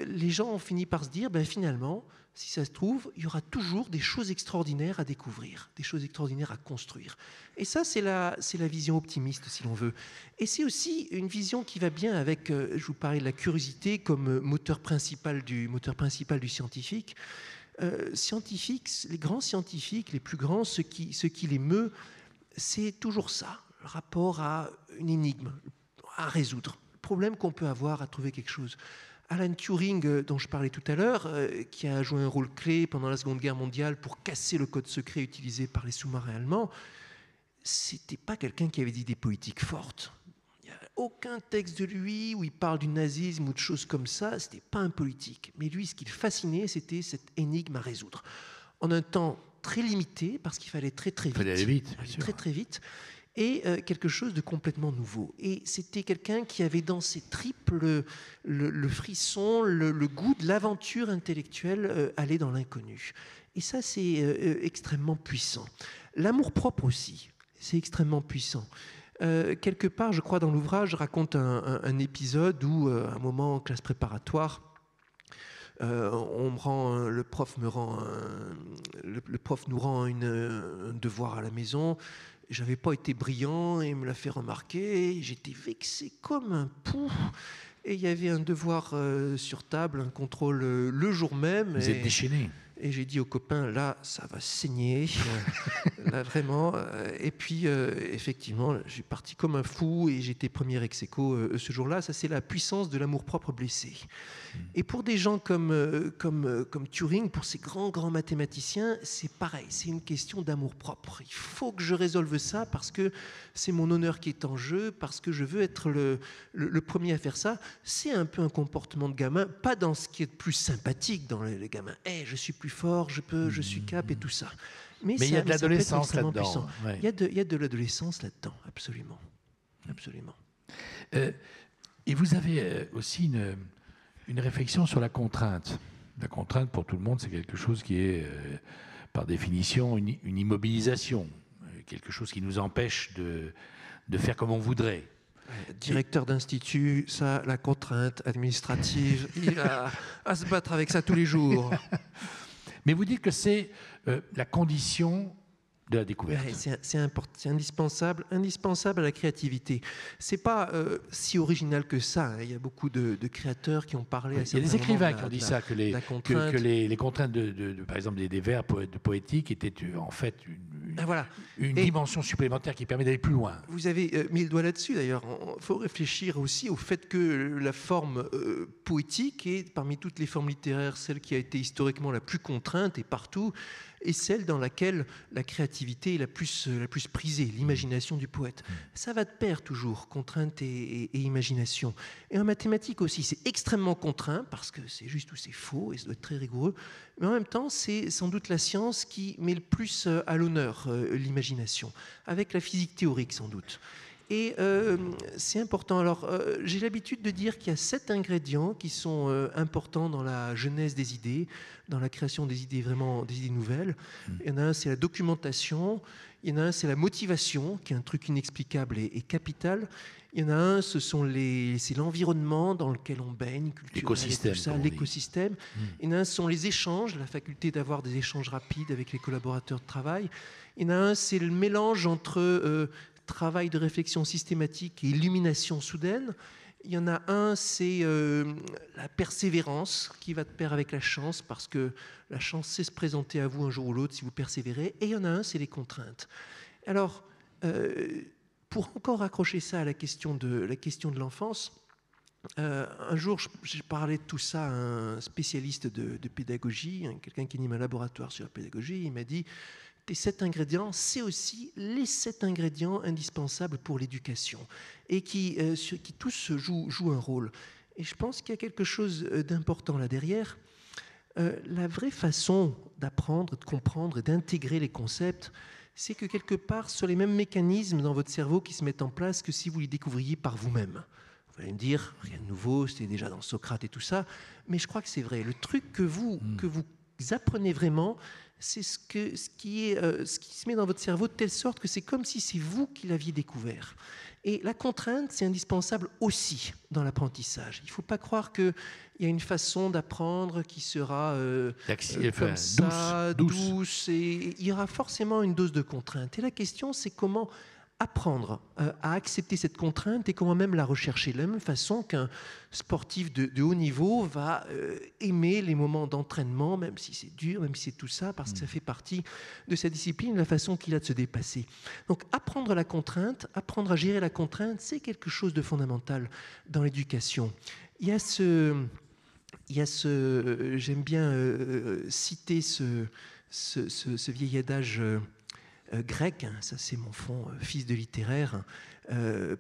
les gens ont fini par se dire, finalement, si ça se trouve, il y aura toujours des choses extraordinaires à découvrir, des choses extraordinaires à construire. Et ça, c'est la vision optimiste, si l'on veut. Et c'est aussi une vision qui va bien avec, je vous parlais de la curiosité comme moteur principal du scientifique. Les grands scientifiques, les plus grands, ce qui les meut, c'est toujours ça, le rapport à une énigme, à résoudre, le problème qu'on peut avoir à trouver quelque chose. Alan Turing, dont je parlais tout à l'heure, qui a joué un rôle clé pendant la Seconde Guerre mondiale pour casser le code secret utilisé par les sous-marins allemands, c'était pas quelqu'un qui avait des idées politiques fortes. Il n'y a aucun texte de lui où il parle du nazisme ou de choses comme ça, c'était pas un politique. Mais lui, ce qui le fascinait, c'était cette énigme à résoudre. En un temps très limité, parce qu'il fallait très très vite. Il fallait aller vite, bien sûr. Très très vite. Et quelque chose de complètement nouveau. Et c'était quelqu'un qui avait dans ses tripes le frisson, le goût de l'aventure intellectuelle, aller dans l'inconnu. Et ça, c'est extrêmement puissant. L'amour-propre aussi, c'est extrêmement puissant. Quelque part, je crois, dans l'ouvrage, je raconte un épisode où, à un moment en classe préparatoire, le prof nous rend un devoir à la maison. J'avais pas été brillant et il me l'a fait remarquer. J'étais vexé comme un pou. Et il y avait un devoir sur table, un contrôle le jour même. Vous êtes déchaîné. Et j'ai dit aux copains, là, ça va saigner, là, vraiment. Et puis, effectivement, je suis parti comme un fou et j'étais premier ex aequo ce jour-là. Ça, c'est la puissance de l'amour-propre blessé. Et pour des gens comme Turing, pour ces grands mathématiciens, c'est pareil, c'est une question d'amour-propre. Il faut que je résolve ça parce que c'est mon honneur qui est en jeu, parce que je veux être le premier à faire ça. C'est un peu un comportement de gamin, pas dans ce qui est le plus sympathique dans les gamins. Je suis plus fort, je suis cap et tout ça. Mais il y a de l'adolescence là-dedans. Ouais. Il y a de l'adolescence là-dedans, absolument. Absolument. Et vous avez aussi une réflexion sur la contrainte. La contrainte, pour tout le monde, c'est quelque chose qui est, par définition, une immobilisation, quelque chose qui nous empêche de faire comme on voudrait. Directeur d'institut, ça, la contrainte administrative, il a à se battre avec ça tous les jours. Mais vous dites que c'est la condition de la découverte. Ouais, c'est indispensable à la créativité. C'est pas si original que ça. Hein. Il y a beaucoup de créateurs qui ont parlé. Il y a des écrivains qui ont dit ça, que les contraintes par exemple, des vers poétiques étaient en fait une dimension supplémentaire qui permet d'aller plus loin. Vous avez mis le doigt là-dessus d'ailleurs. Il faut réfléchir aussi au fait que la forme poétique est, parmi toutes les formes littéraires, celle qui a été historiquement la plus contrainte et partout, et celle dans laquelle la créativité est la plus prisée, l'imagination du poète. Ça va de pair toujours, contrainte et imagination. Et en mathématiques aussi, c'est extrêmement contraint, parce que c'est juste ou c'est faux, et ça doit être très rigoureux, mais en même temps, c'est sans doute la science qui met le plus à l'honneur l'imagination, avec la physique théorique sans doute. Et c'est important. Alors, j'ai l'habitude de dire qu'il y a 7 ingrédients qui sont importants dans la genèse des idées, dans la création des idées vraiment, des idées nouvelles. Il y en a un, c'est la documentation. Il y en a un, c'est la motivation, qui est un truc inexplicable et capital. Il y en a un, c'est l'environnement dans lequel on baigne, culturel, l'écosystème. Il y en a un, ce sont les échanges, la faculté d'avoir des échanges rapides avec les collaborateurs de travail. Il y en a un, c'est le mélange entre travail de réflexion systématique et illumination soudaine. Il y en a un, c'est la persévérance qui va de pair avec la chance, parce que la chance sait se présenter à vous un jour ou l'autre si vous persévérez. Et il y en a un, c'est les contraintes. Alors, pour encore accrocher ça à la question de l'enfance, un jour, je parlais de tout ça à un spécialiste de pédagogie, quelqu'un qui anime un laboratoire sur la pédagogie. Il m'a dit: tes 7 ingrédients, c'est aussi les 7 ingrédients indispensables pour l'éducation et qui tous jouent un rôle. Et je pense qu'il y a quelque chose d'important là derrière. La vraie façon d'apprendre, de comprendre et d'intégrer les concepts, c'est que quelque part, ce sont les mêmes mécanismes dans votre cerveau qui se mettent en place que si vous les découvriez par vous-même. Vous allez me dire, rien de nouveau, c'était déjà dans Socrate et tout ça, mais je crois que c'est vrai. Le truc que vous apprenez vraiment, c'est ce qui se met dans votre cerveau de telle sorte que c'est comme si c'est vous qui l'aviez découvert. Et la contrainte, c'est indispensable aussi dans l'apprentissage. Il ne faut pas croire qu'il y a une façon d'apprendre qui sera comme ça, douce, et il y aura forcément une dose de contrainte. Et la question, c'est comment apprendre à accepter cette contrainte et comment même la rechercher. De la même façon qu'un sportif de haut niveau va aimer les moments d'entraînement, même si c'est dur, même si c'est tout ça, parce que ça fait partie de sa discipline, de la façon qu'il a de se dépasser. Donc apprendre la contrainte, apprendre à gérer la contrainte, c'est quelque chose de fondamental dans l'éducation. Il y a j'aime bien citer ce vieil adage grec, hein, ça c'est mon fond, fils de littéraire,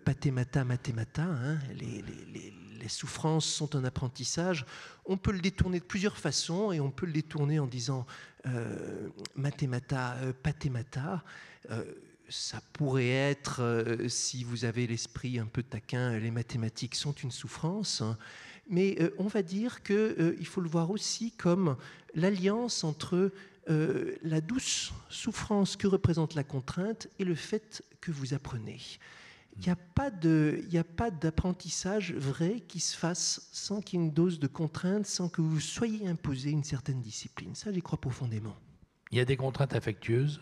pathémata mathémata, hein, les souffrances sont un apprentissage. On peut le détourner de plusieurs façons et on peut le détourner en disant mathémata, pathémata. Ça pourrait être, si vous avez l'esprit un peu taquin, les mathématiques sont une souffrance, hein, mais on va dire qu'il faut le voir aussi comme l'alliance entre la douce souffrance que représente la contrainte et le fait que vous apprenez. Il n'y a pas d'apprentissage vrai qui se fasse sans qu'il y ait une dose de contrainte, sans que vous soyez imposé une certaine discipline. Ça, j'y crois profondément. Il y a des contraintes affectueuses?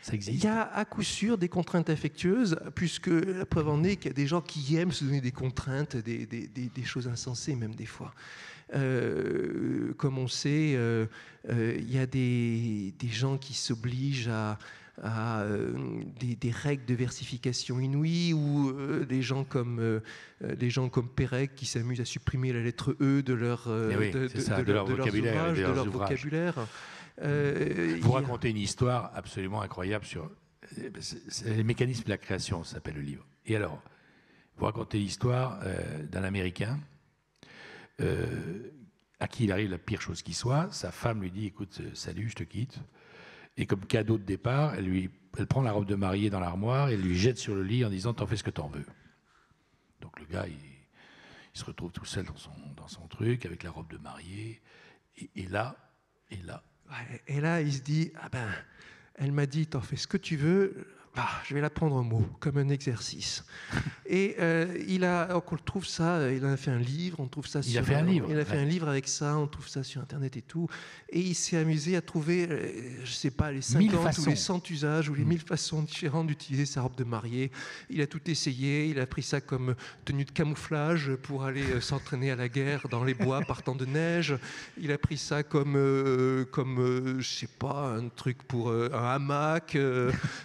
Ça existe? Il y a à coup sûr des contraintes affectueuses, puisque la preuve en est qu'il y a des gens qui aiment se donner des contraintes, des choses insensées même des fois. Comme on sait, il y a des gens qui s'obligent à des règles de versification inouïes, ou des gens comme Pérec qui s'amusent à supprimer la lettre E de leur vocabulaire. Vous racontez une histoire absolument incroyable sur les mécanismes de la création, ça s'appelle le livre. Et alors, vous racontez l'histoire d'un Américain à qui il arrive la pire chose qui soit. Sa femme lui dit: écoute, salut, je te quitte. Et comme cadeau de départ, elle prend la robe de mariée dans l'armoire et elle lui jette sur le lit en disant: t'en fais ce que t'en veux. Donc le gars, il se retrouve tout seul dans son truc avec la robe de mariée. Et là, il se dit: ah ben, elle m'a dit t'en fais ce que tu veux. Je vais la prendre en mot, comme un exercice. Et on trouve ça, il a fait un livre, on trouve ça il a fait un livre avec ça, on trouve ça sur Internet et tout. Et il s'est amusé à trouver, je sais pas, les 50 ou les 100 usages ou les 1000 façons différentes d'utiliser sa robe de mariée. Il a tout essayé, il a pris ça comme tenue de camouflage pour aller s'entraîner à la guerre dans les bois par temps de neige. Il a pris ça comme je sais pas, un truc pour un hamac,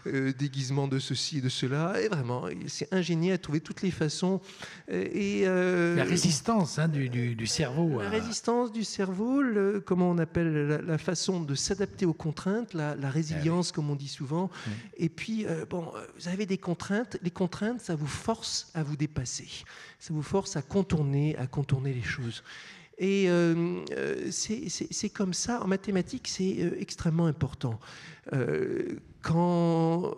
déguisement de ceci et de cela, et vraiment, il s'est ingénié à trouver toutes les façons. La résistance du cerveau. La résistance du cerveau, comment on appelle la façon de s'adapter aux contraintes, la résilience, comme on dit souvent. Et puis, vous avez des contraintes. Les contraintes, ça vous force à vous dépasser. Ça vous force à contourner les choses. Et c'est comme ça, en mathématiques, c'est extrêmement important. Quand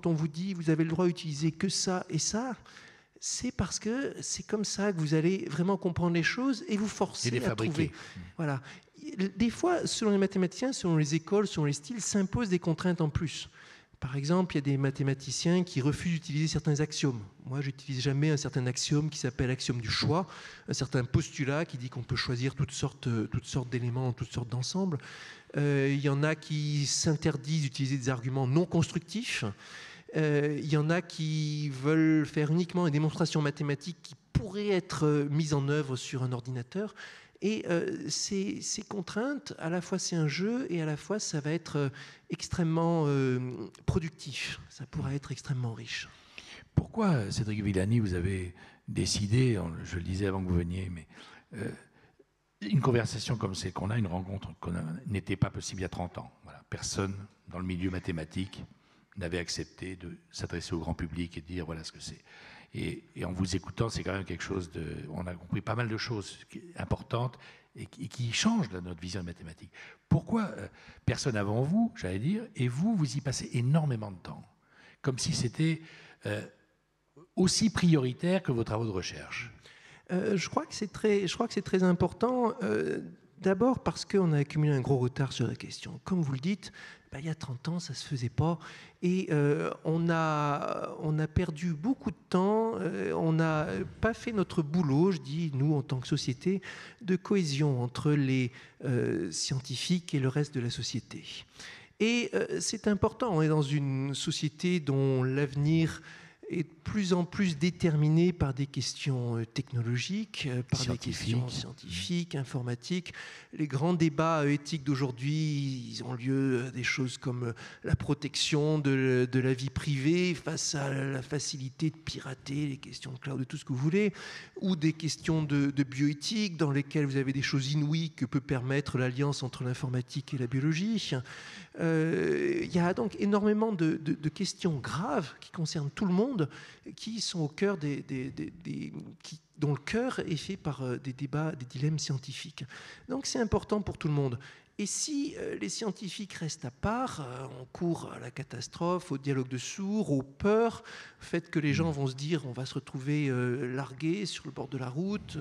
on vous dit vous avez le droit d'utiliser que ça et ça, c'est parce que c'est comme ça que vous allez vraiment comprendre les choses et vous forcer à trouver. Voilà. Des fois, selon les mathématiciens, selon les écoles, selon les styles, s'imposent des contraintes en plus. Par exemple, il y a des mathématiciens qui refusent d'utiliser certains axiomes. Moi, je n'utilise jamais un certain axiome qui s'appelle l'axiome du choix, un certain postulat qui dit qu'on peut choisir toutes sortes d'éléments, toutes sortes d'ensembles. Il y en a qui s'interdisent d'utiliser des arguments non constructifs. Il y en a qui veulent faire uniquement une démonstration mathématique qui pourrait être mise en œuvre sur un ordinateur. Et ces contraintes, à la fois c'est un jeu et à la fois ça va être extrêmement productif. Ça pourra être extrêmement riche. Pourquoi, Cédric Villani, vous avez décidé, je le disais avant que vous veniez, mais une conversation comme celle qu'on a, une rencontre n'était pas possible il y a 30 ans. Voilà. Personne dans le milieu mathématique n'avait accepté de s'adresser au grand public et de dire voilà ce que c'est. Et en vous écoutant, c'est quand même quelque chose de... On a compris pas mal de choses importantes et qui changent notre vision de mathématiques. Pourquoi personne avant vous, j'allais dire, et vous y passez énormément de temps, comme si c'était aussi prioritaire que vos travaux de recherche? Je crois que c'est très important. D'abord parce qu'on a accumulé un gros retard sur la question. Comme vous le dites, il y a 30 ans, ça ne se faisait pas. Et on a perdu beaucoup de temps. On n'a pas fait notre boulot, je dis, nous, en tant que société, de cohésion entre les scientifiques et le reste de la société. Et c'est important. On est dans une société dont l'avenir est de plus en plus déterminé par des questions technologiques, par des questions scientifiques, informatiques. Les grands débats éthiques d'aujourd'hui, ils ont lieu des choses comme la protection de la vie privée face à la facilité de pirater, les questions de cloud, de tout ce que vous voulez, ou des questions de bioéthique dans lesquelles vous avez des choses inouïes que peut permettre l'alliance entre l'informatique et la biologie. Il y a donc énormément de questions graves qui concernent tout le monde, qui sont au cœur dont le cœur est fait par des débats, des dilemmes scientifiques. Donc c'est important pour tout le monde. Et si les scientifiques restent à part, on court à la catastrophe, au dialogue de sourds, aux peurs, au fait que les gens vont se dire on va se retrouver largués sur le bord de la route,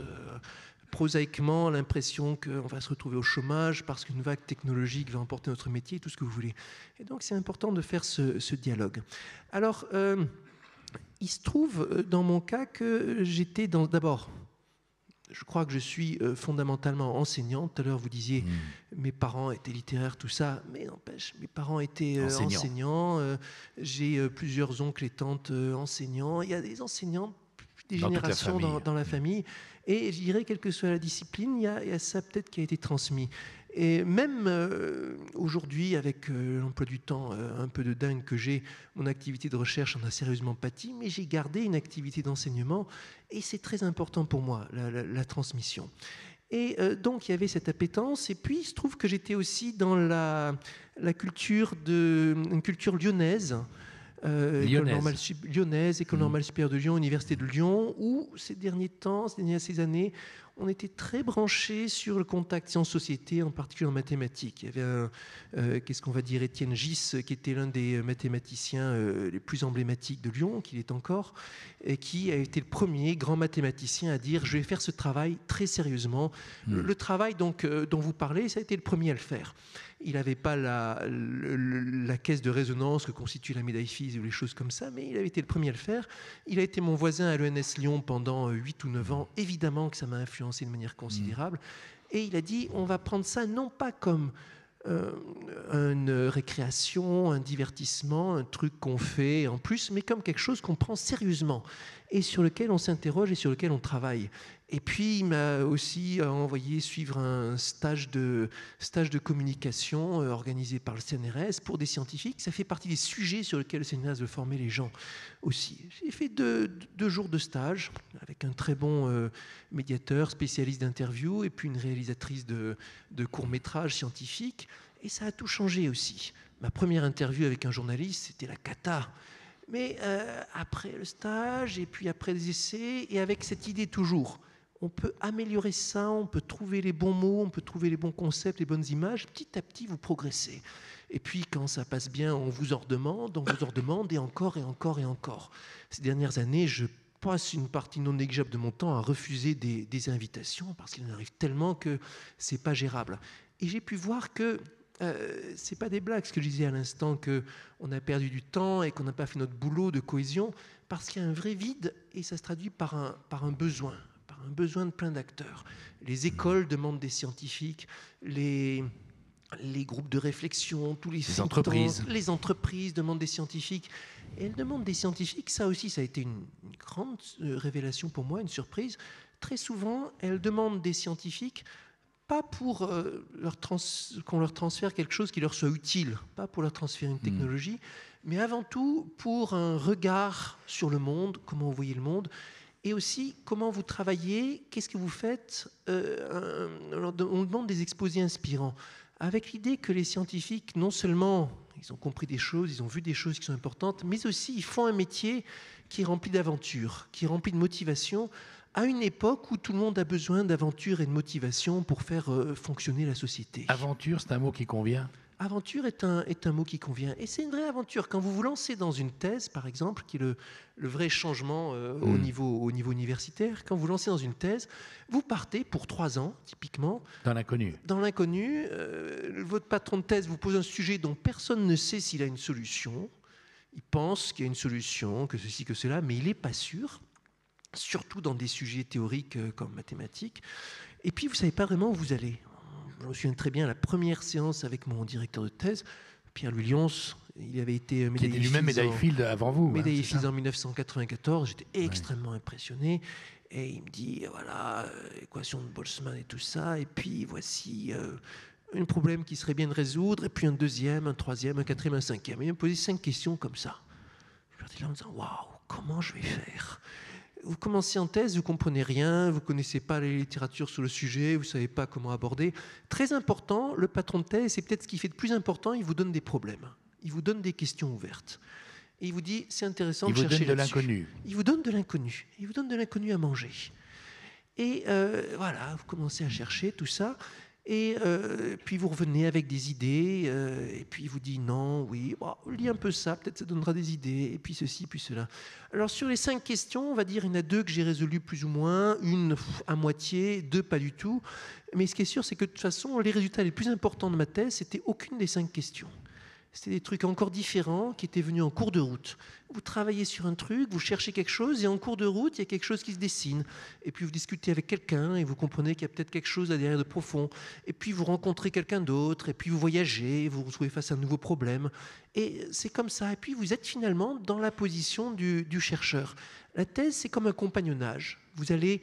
prosaïquement l'impression qu'on va se retrouver au chômage parce qu'une vague technologique va emporter notre métier, tout ce que vous voulez. Et donc c'est important de faire ce dialogue. Alors, il se trouve dans mon cas que j'étais d'abord, je crois que je suis fondamentalement enseignant. Tout à l'heure, vous disiez mes parents étaient littéraires, tout ça, mais n'empêche, mes parents étaient enseignants. J'ai plusieurs oncles et tantes enseignants. Il y a des enseignants, des générations dans la famille. Et je dirais, quelle que soit la discipline, il y a ça peut-être qui a été transmis. Et même aujourd'hui, avec l'emploi du temps un peu de dingue que j'ai, mon activité de recherche en a sérieusement pâti, mais j'ai gardé une activité d'enseignement et c'est très important pour moi, la transmission. Et donc, il y avait cette appétence. Et puis, il se trouve que j'étais aussi dans une culture lyonnaise, École normale supérieure de Lyon, Université de Lyon, où ces dernières années, on était très branchés sur le contact sciences-société, en particulier en mathématiques. Il y avait Étienne Gis, qui était l'un des mathématiciens les plus emblématiques de Lyon, qu'il est encore, et qui a été le premier grand mathématicien à dire « je vais faire ce travail très sérieusement ». Le travail donc, dont vous parlez, ça a été le premier à le faire. Il n'avait pas la caisse de résonance que constitue la médaille Fields ou les choses comme ça, mais il avait été le premier à le faire. Il a été mon voisin à l'ENS Lyon pendant 8 ou 9 ans. Évidemment que ça m'a influencé de manière considérable. Et il a dit, on va prendre ça non pas comme une récréation, un divertissement, un truc qu'on fait en plus, mais comme quelque chose qu'on prend sérieusement et sur lequel on s'interroge et sur lequel on travaille. Et puis, il m'a aussi envoyé suivre un stage de communication organisé par le CNRS pour des scientifiques. Ça fait partie des sujets sur lesquels le CNRS veut former les gens aussi. J'ai fait deux jours de stage avec un très bon médiateur, spécialiste d'interview, et puis une réalisatrice de courts-métrages scientifiques. Et ça a tout changé aussi. Ma première interview avec un journaliste, c'était la cata. Mais après le stage, et puis après les essais, et avec cette idée toujours... on peut améliorer ça, on peut trouver les bons mots, on peut trouver les bons concepts, les bonnes images. Petit à petit, vous progressez. Et puis, quand ça passe bien, on vous en redemande, et encore, et encore, et encore. Ces dernières années, je passe une partie non négligeable de mon temps à refuser des invitations parce qu'il en arrive tellement que c'est pas gérable. Et j'ai pu voir que c'est pas des blagues, ce que je disais à l'instant, qu'on a perdu du temps et qu'on n'a pas fait notre boulot de cohésion, parce qu'il y a un vrai vide et ça se traduit par un besoin de plein d'acteurs. Les écoles demandent des scientifiques, les groupes de réflexion, tous les entreprises. Les entreprises demandent des scientifiques. Et elles demandent des scientifiques, ça aussi, ça a été une grande révélation pour moi, une surprise. Très souvent, elles demandent des scientifiques, pas pour qu'on leur transfère quelque chose qui leur soit utile, pas pour leur transférer une technologie, mais avant tout pour un regard sur le monde, comment vous voyez le monde, et aussi comment vous travaillez, qu'est-ce que vous faites. On demande des exposés inspirants, avec l'idée que les scientifiques, non seulement ils ont compris des choses, ils ont vu des choses qui sont importantes, mais aussi ils font un métier qui est rempli d'aventures, qui est rempli de motivation, à une époque où tout le monde a besoin d'aventure et de motivation pour faire fonctionner la société. Aventure, c'est un mot qui convient. Aventure est un mot qui convient. Et c'est une vraie aventure. Quand vous vous lancez dans une thèse, par exemple, qui est le vrai changement au niveau universitaire, quand vous lancez dans une thèse, vous partez pour 3 ans, typiquement. Dans l'inconnu. Dans l'inconnu. Votre patron de thèse vous pose un sujet dont personne ne sait s'il a une solution. Il pense qu'il y a une solution, que ceci, que cela, mais il n'est pas sûr. Surtout dans des sujets théoriques comme mathématiques. Et puis, vous ne savez pas vraiment où vous allez. Je me souviens très bien, la première séance avec mon directeur de thèse, Pierre-Louis Lyons, il avait été qui était lui-même médaille Fields avant vous. Médaille Fields en 1994. J'étais extrêmement impressionné. Et il me dit, voilà, équation de Boltzmann et tout ça. Et puis, voici un problème qui serait bien de résoudre. Et puis un deuxième, un troisième, un quatrième, un cinquième. Et il me posait 5 questions comme ça. Je suis parti là en me disant, waouh, comment je vais faire ? Vous commencez en thèse, vous ne comprenez rien, vous ne connaissez pas la littérature sur le sujet, vous ne savez pas comment aborder. Très important, le patron de thèse, c'est peut-être ce qui fait de plus important, il vous donne des problèmes. Il vous donne des questions ouvertes. Et il vous dit, c'est intéressant de chercher là-dessus. Il vous donne de l'inconnu. Il vous donne de l'inconnu à manger. Et voilà, vous commencez à chercher tout ça. Et puis vous revenez avec des idées, et puis il vous dit non, oui, bon, lis un peu ça, peut-être ça donnera des idées, et puis ceci, puis cela. Alors sur les 5 questions, on va dire il y en a 2 que j'ai résolues plus ou moins, une à moitié, 2 pas du tout. Mais ce qui est sûr, c'est que de toute façon, les résultats les plus importants de ma thèse, c'était aucune des 5 questions. C'était des trucs encore différents qui étaient venus en cours de route. Vous travaillez sur un truc, vous cherchez quelque chose, et en cours de route, il y a quelque chose qui se dessine. Et puis vous discutez avec quelqu'un, et vous comprenez qu'il y a peut-être quelque chose là derrière de profond. Et puis vous rencontrez quelqu'un d'autre, et puis vous voyagez, vous vous retrouvez face à un nouveau problème. Et c'est comme ça. Et puis vous êtes finalement dans la position du chercheur. La thèse, c'est comme un compagnonnage. Vous allez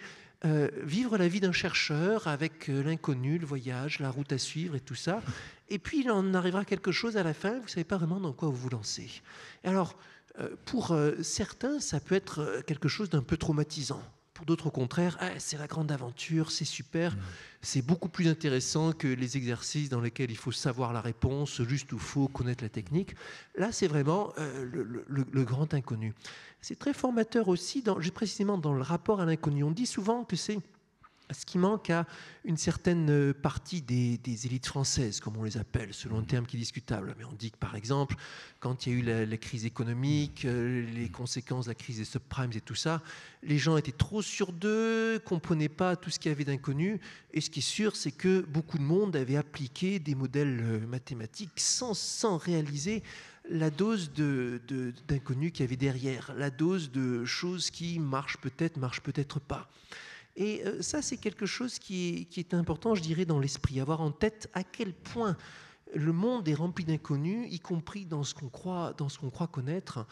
vivre la vie d'un chercheur avec l'inconnu, le voyage, la route à suivre et tout ça. Et puis, il en arrivera quelque chose à la fin, vous ne savez pas vraiment dans quoi vous vous lancez. Et alors, pour certains, ça peut être quelque chose d'un peu traumatisant. Pour d'autres, au contraire, c'est la grande aventure, c'est super, c'est beaucoup plus intéressant que les exercices dans lesquels il faut savoir la réponse, juste ou faux, connaître la technique. Là, c'est vraiment le grand inconnu. C'est très formateur aussi, précisément dans le rapport à l'inconnu. On dit souvent que c'est ce qui manque à une certaine partie des élites françaises, comme on les appelle, selon un terme qui est discutable. Mais on dit que, par exemple, quand il y a eu la crise économique, les conséquences de la crise des subprimes et tout ça, les gens étaient trop sûrs d'eux, ne comprenaient pas tout ce qu'il y avait d'inconnu. Et ce qui est sûr, c'est que beaucoup de monde avait appliqué des modèles mathématiques sans réaliser la dose d'inconnu qu'il y avait derrière, la dose de choses qui marchent peut-être pas. Et ça, c'est quelque chose qui est important, je dirais, dans l'esprit. Avoir en tête à quel point le monde est rempli d'inconnus, y compris dans ce qu'on croit connaître.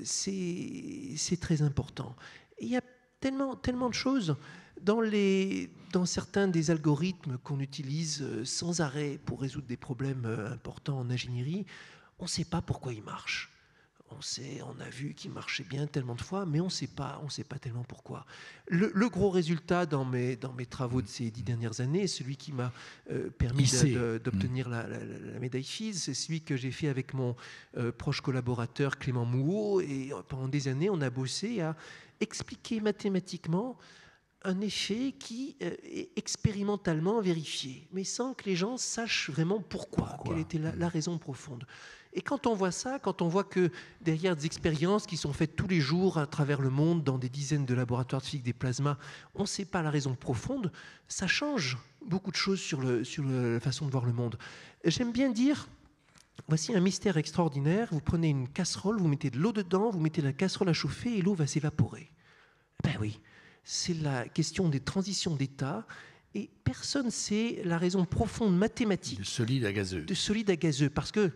C'est très important. Et il y a tellement de choses dans certains des algorithmes qu'on utilise sans arrêt pour résoudre des problèmes importants en ingénierie. On ne sait pas pourquoi ils marchent. On a vu qu'il marchait bien tellement de fois, mais on ne sait pas tellement pourquoi. Le gros résultat dans mes travaux de ces 10 dernières années, celui qui m'a permis d'obtenir la médaille Fields, c'est celui que j'ai fait avec mon proche collaborateur Clément Mouot. Et pendant des années, on a bossé à expliquer mathématiquement un effet qui est expérimentalement vérifié, mais sans que les gens sachent vraiment pourquoi? Quelle était la raison profonde. Et quand on voit ça, quand on voit que derrière des expériences qui sont faites tous les jours à travers le monde, dans des dizaines de laboratoires de physique des plasmas, on ne sait pas la raison profonde, ça change beaucoup de choses sur la façon de voir le monde. J'aime bien dire, voici un mystère extraordinaire, vous prenez une casserole, vous mettez de l'eau dedans, vous mettez la casserole à chauffer et l'eau va s'évaporer. Ben oui, c'est la question des transitions d'état. Et personne ne sait la raison profonde mathématique de solide à gazeux. De solide à gazeux, parce que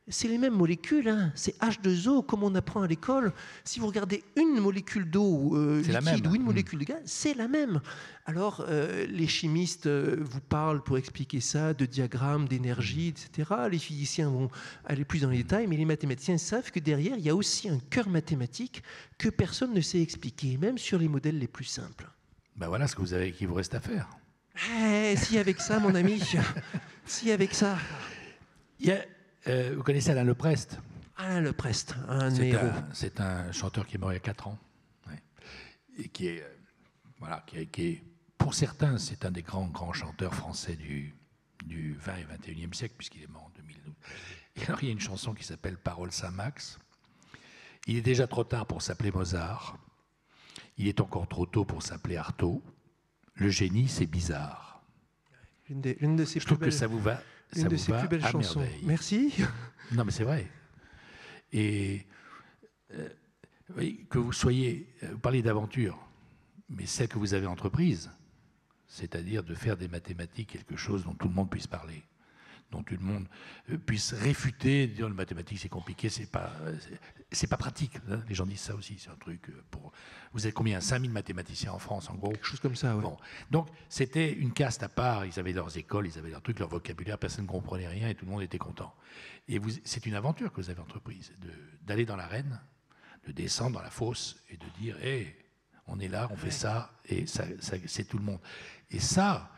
c'est les mêmes molécules, hein. C'est H2O comme on apprend à l'école. Si vous regardez une molécule d'eau liquide ou une molécule de gaz, c'est la même. Alors les chimistes vous parlent pour expliquer ça de diagrammes, d'énergie, etc. Les physiciens vont aller plus dans les détails, mais les mathématiciens savent que derrière, il y a aussi un cœur mathématique que personne ne sait expliquer, même sur les modèles les plus simples. Ben voilà ce que vous avez, qu'il vous reste à faire. Si avec ça, mon ami, si avec ça. Il y a, vous connaissez Alain Leprest? Alain Leprest, un héros. C'est un chanteur qui est mort il y a 4 ans. Ouais. Et qui est, qui est, pour certains, c'est un des grands chanteurs français du 20 et 21e siècle, puisqu'il est mort en 2012. Et alors, il y a une chanson qui s'appelle Parole Saint-Max. Il est déjà trop tard pour s'appeler Mozart. Il est encore trop tôt pour s'appeler Artaud. Le génie, c'est bizarre. Une de ses Je trouve que ça vous va. Une de ses plus belles chansons. Merci. Non, mais c'est vrai. Et que vous soyez, vous parlez d'aventure, mais celle que vous avez entreprise, c'est-à-dire de faire des mathématiques quelque chose dont tout le monde puisse parler, dont tout le monde puisse réfuter, dire les mathématiques c'est compliqué, c'est pas pratique. Hein. Les gens disent ça aussi, c'est un truc pour. Vous êtes combien? 5000 mathématiciens en France, en gros. Quelque chose comme ça, oui. Bon. Donc c'était une caste à part. Ils avaient leurs écoles, ils avaient leurs trucs, leur vocabulaire. Personne ne comprenait rien et tout le monde était content. Et c'est une aventure que vous avez entreprise, d'aller dans l'arène, de descendre dans la fosse et de dire, hey, on est là, on fait ça et ça c'est tout le monde. Et ça.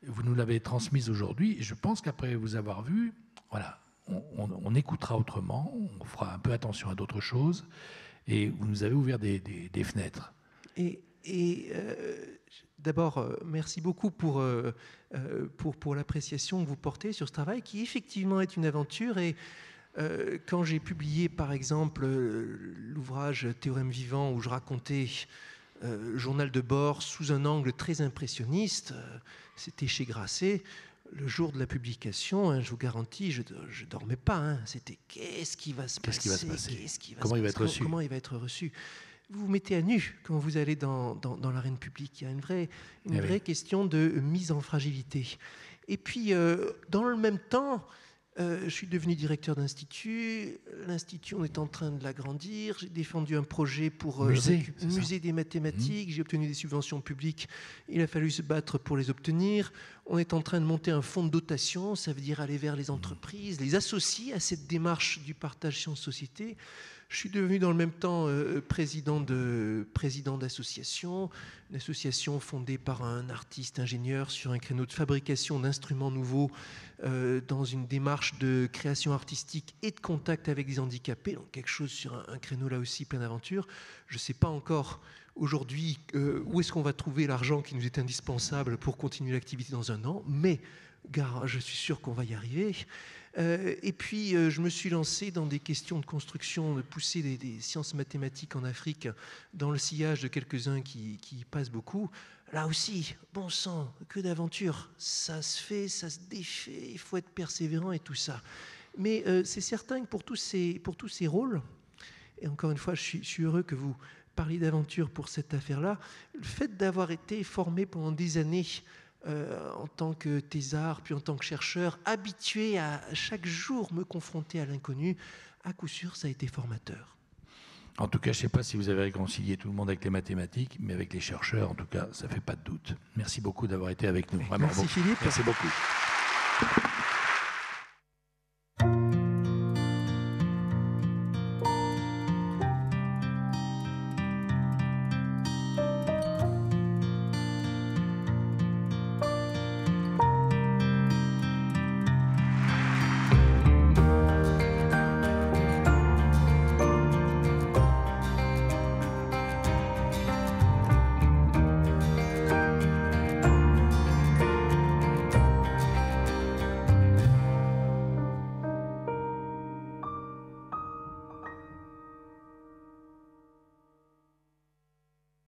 Vous nous l'avez transmise aujourd'hui, et je pense qu'après vous avoir vu, voilà, on écoutera autrement, on fera un peu attention à d'autres choses, et vous nous avez ouvert des fenêtres. D'abord, merci beaucoup pour l'appréciation que vous portez sur ce travail, qui effectivement est une aventure. Et quand j'ai publié, par exemple, l'ouvrage Théorème vivant, où je racontais le journal de bord sous un angle très impressionniste, c'était chez Grasset. Le jour de la publication, hein, je vous garantis, je ne dormais pas. Hein. C'était qu'est-ce qui va se passer, comment il va être reçu. Comment il va être reçu. Vous vous mettez à nu quand vous allez dans l'arène publique. Il y a une vraie question de mise en fragilité. Et puis, dans le même temps, je suis devenu directeur d'institut. L'institut, on est en train de l'agrandir. J'ai défendu un projet pour musée des mathématiques. J'ai obtenu des subventions publiques. Il a fallu se battre pour les obtenir. On est en train de monter un fonds de dotation. Ça veut dire aller vers les entreprises, les associer à cette démarche du partage sciences-société. Je suis devenu dans le même temps président d'association, une association fondée par un artiste ingénieur sur un créneau de fabrication d'instruments nouveaux dans une démarche de création artistique et de contact avec des handicapés, donc quelque chose sur un créneau là aussi plein d'aventures. Je ne sais pas encore aujourd'hui où est-ce qu'on va trouver l'argent qui nous est indispensable pour continuer l'activité dans un an, mais je suis sûr qu'on va y arriver. Et puis, je me suis lancé dans des questions de construction, de pousser des sciences mathématiques en Afrique dans le sillage de quelques-uns qui y passent beaucoup. Là aussi, bon sang, que d'aventure. Ça se fait, ça se défait, il faut être persévérant et tout ça. Mais c'est certain que pour tous ces rôles, et encore une fois, je suis heureux que vous parliez d'aventure pour cette affaire-là, le fait d'avoir été formé pendant des années en tant que thésard, puis en tant que chercheur, habitué à chaque jour me confronter à l'inconnu, à coup sûr, ça a été formateur. En tout cas, je ne sais pas si vous avez réconcilié tout le monde avec les mathématiques, mais avec les chercheurs, en tout cas, ça ne fait pas de doute. Merci beaucoup d'avoir été avec nous. Vraiment, merci Philippe. Merci beaucoup.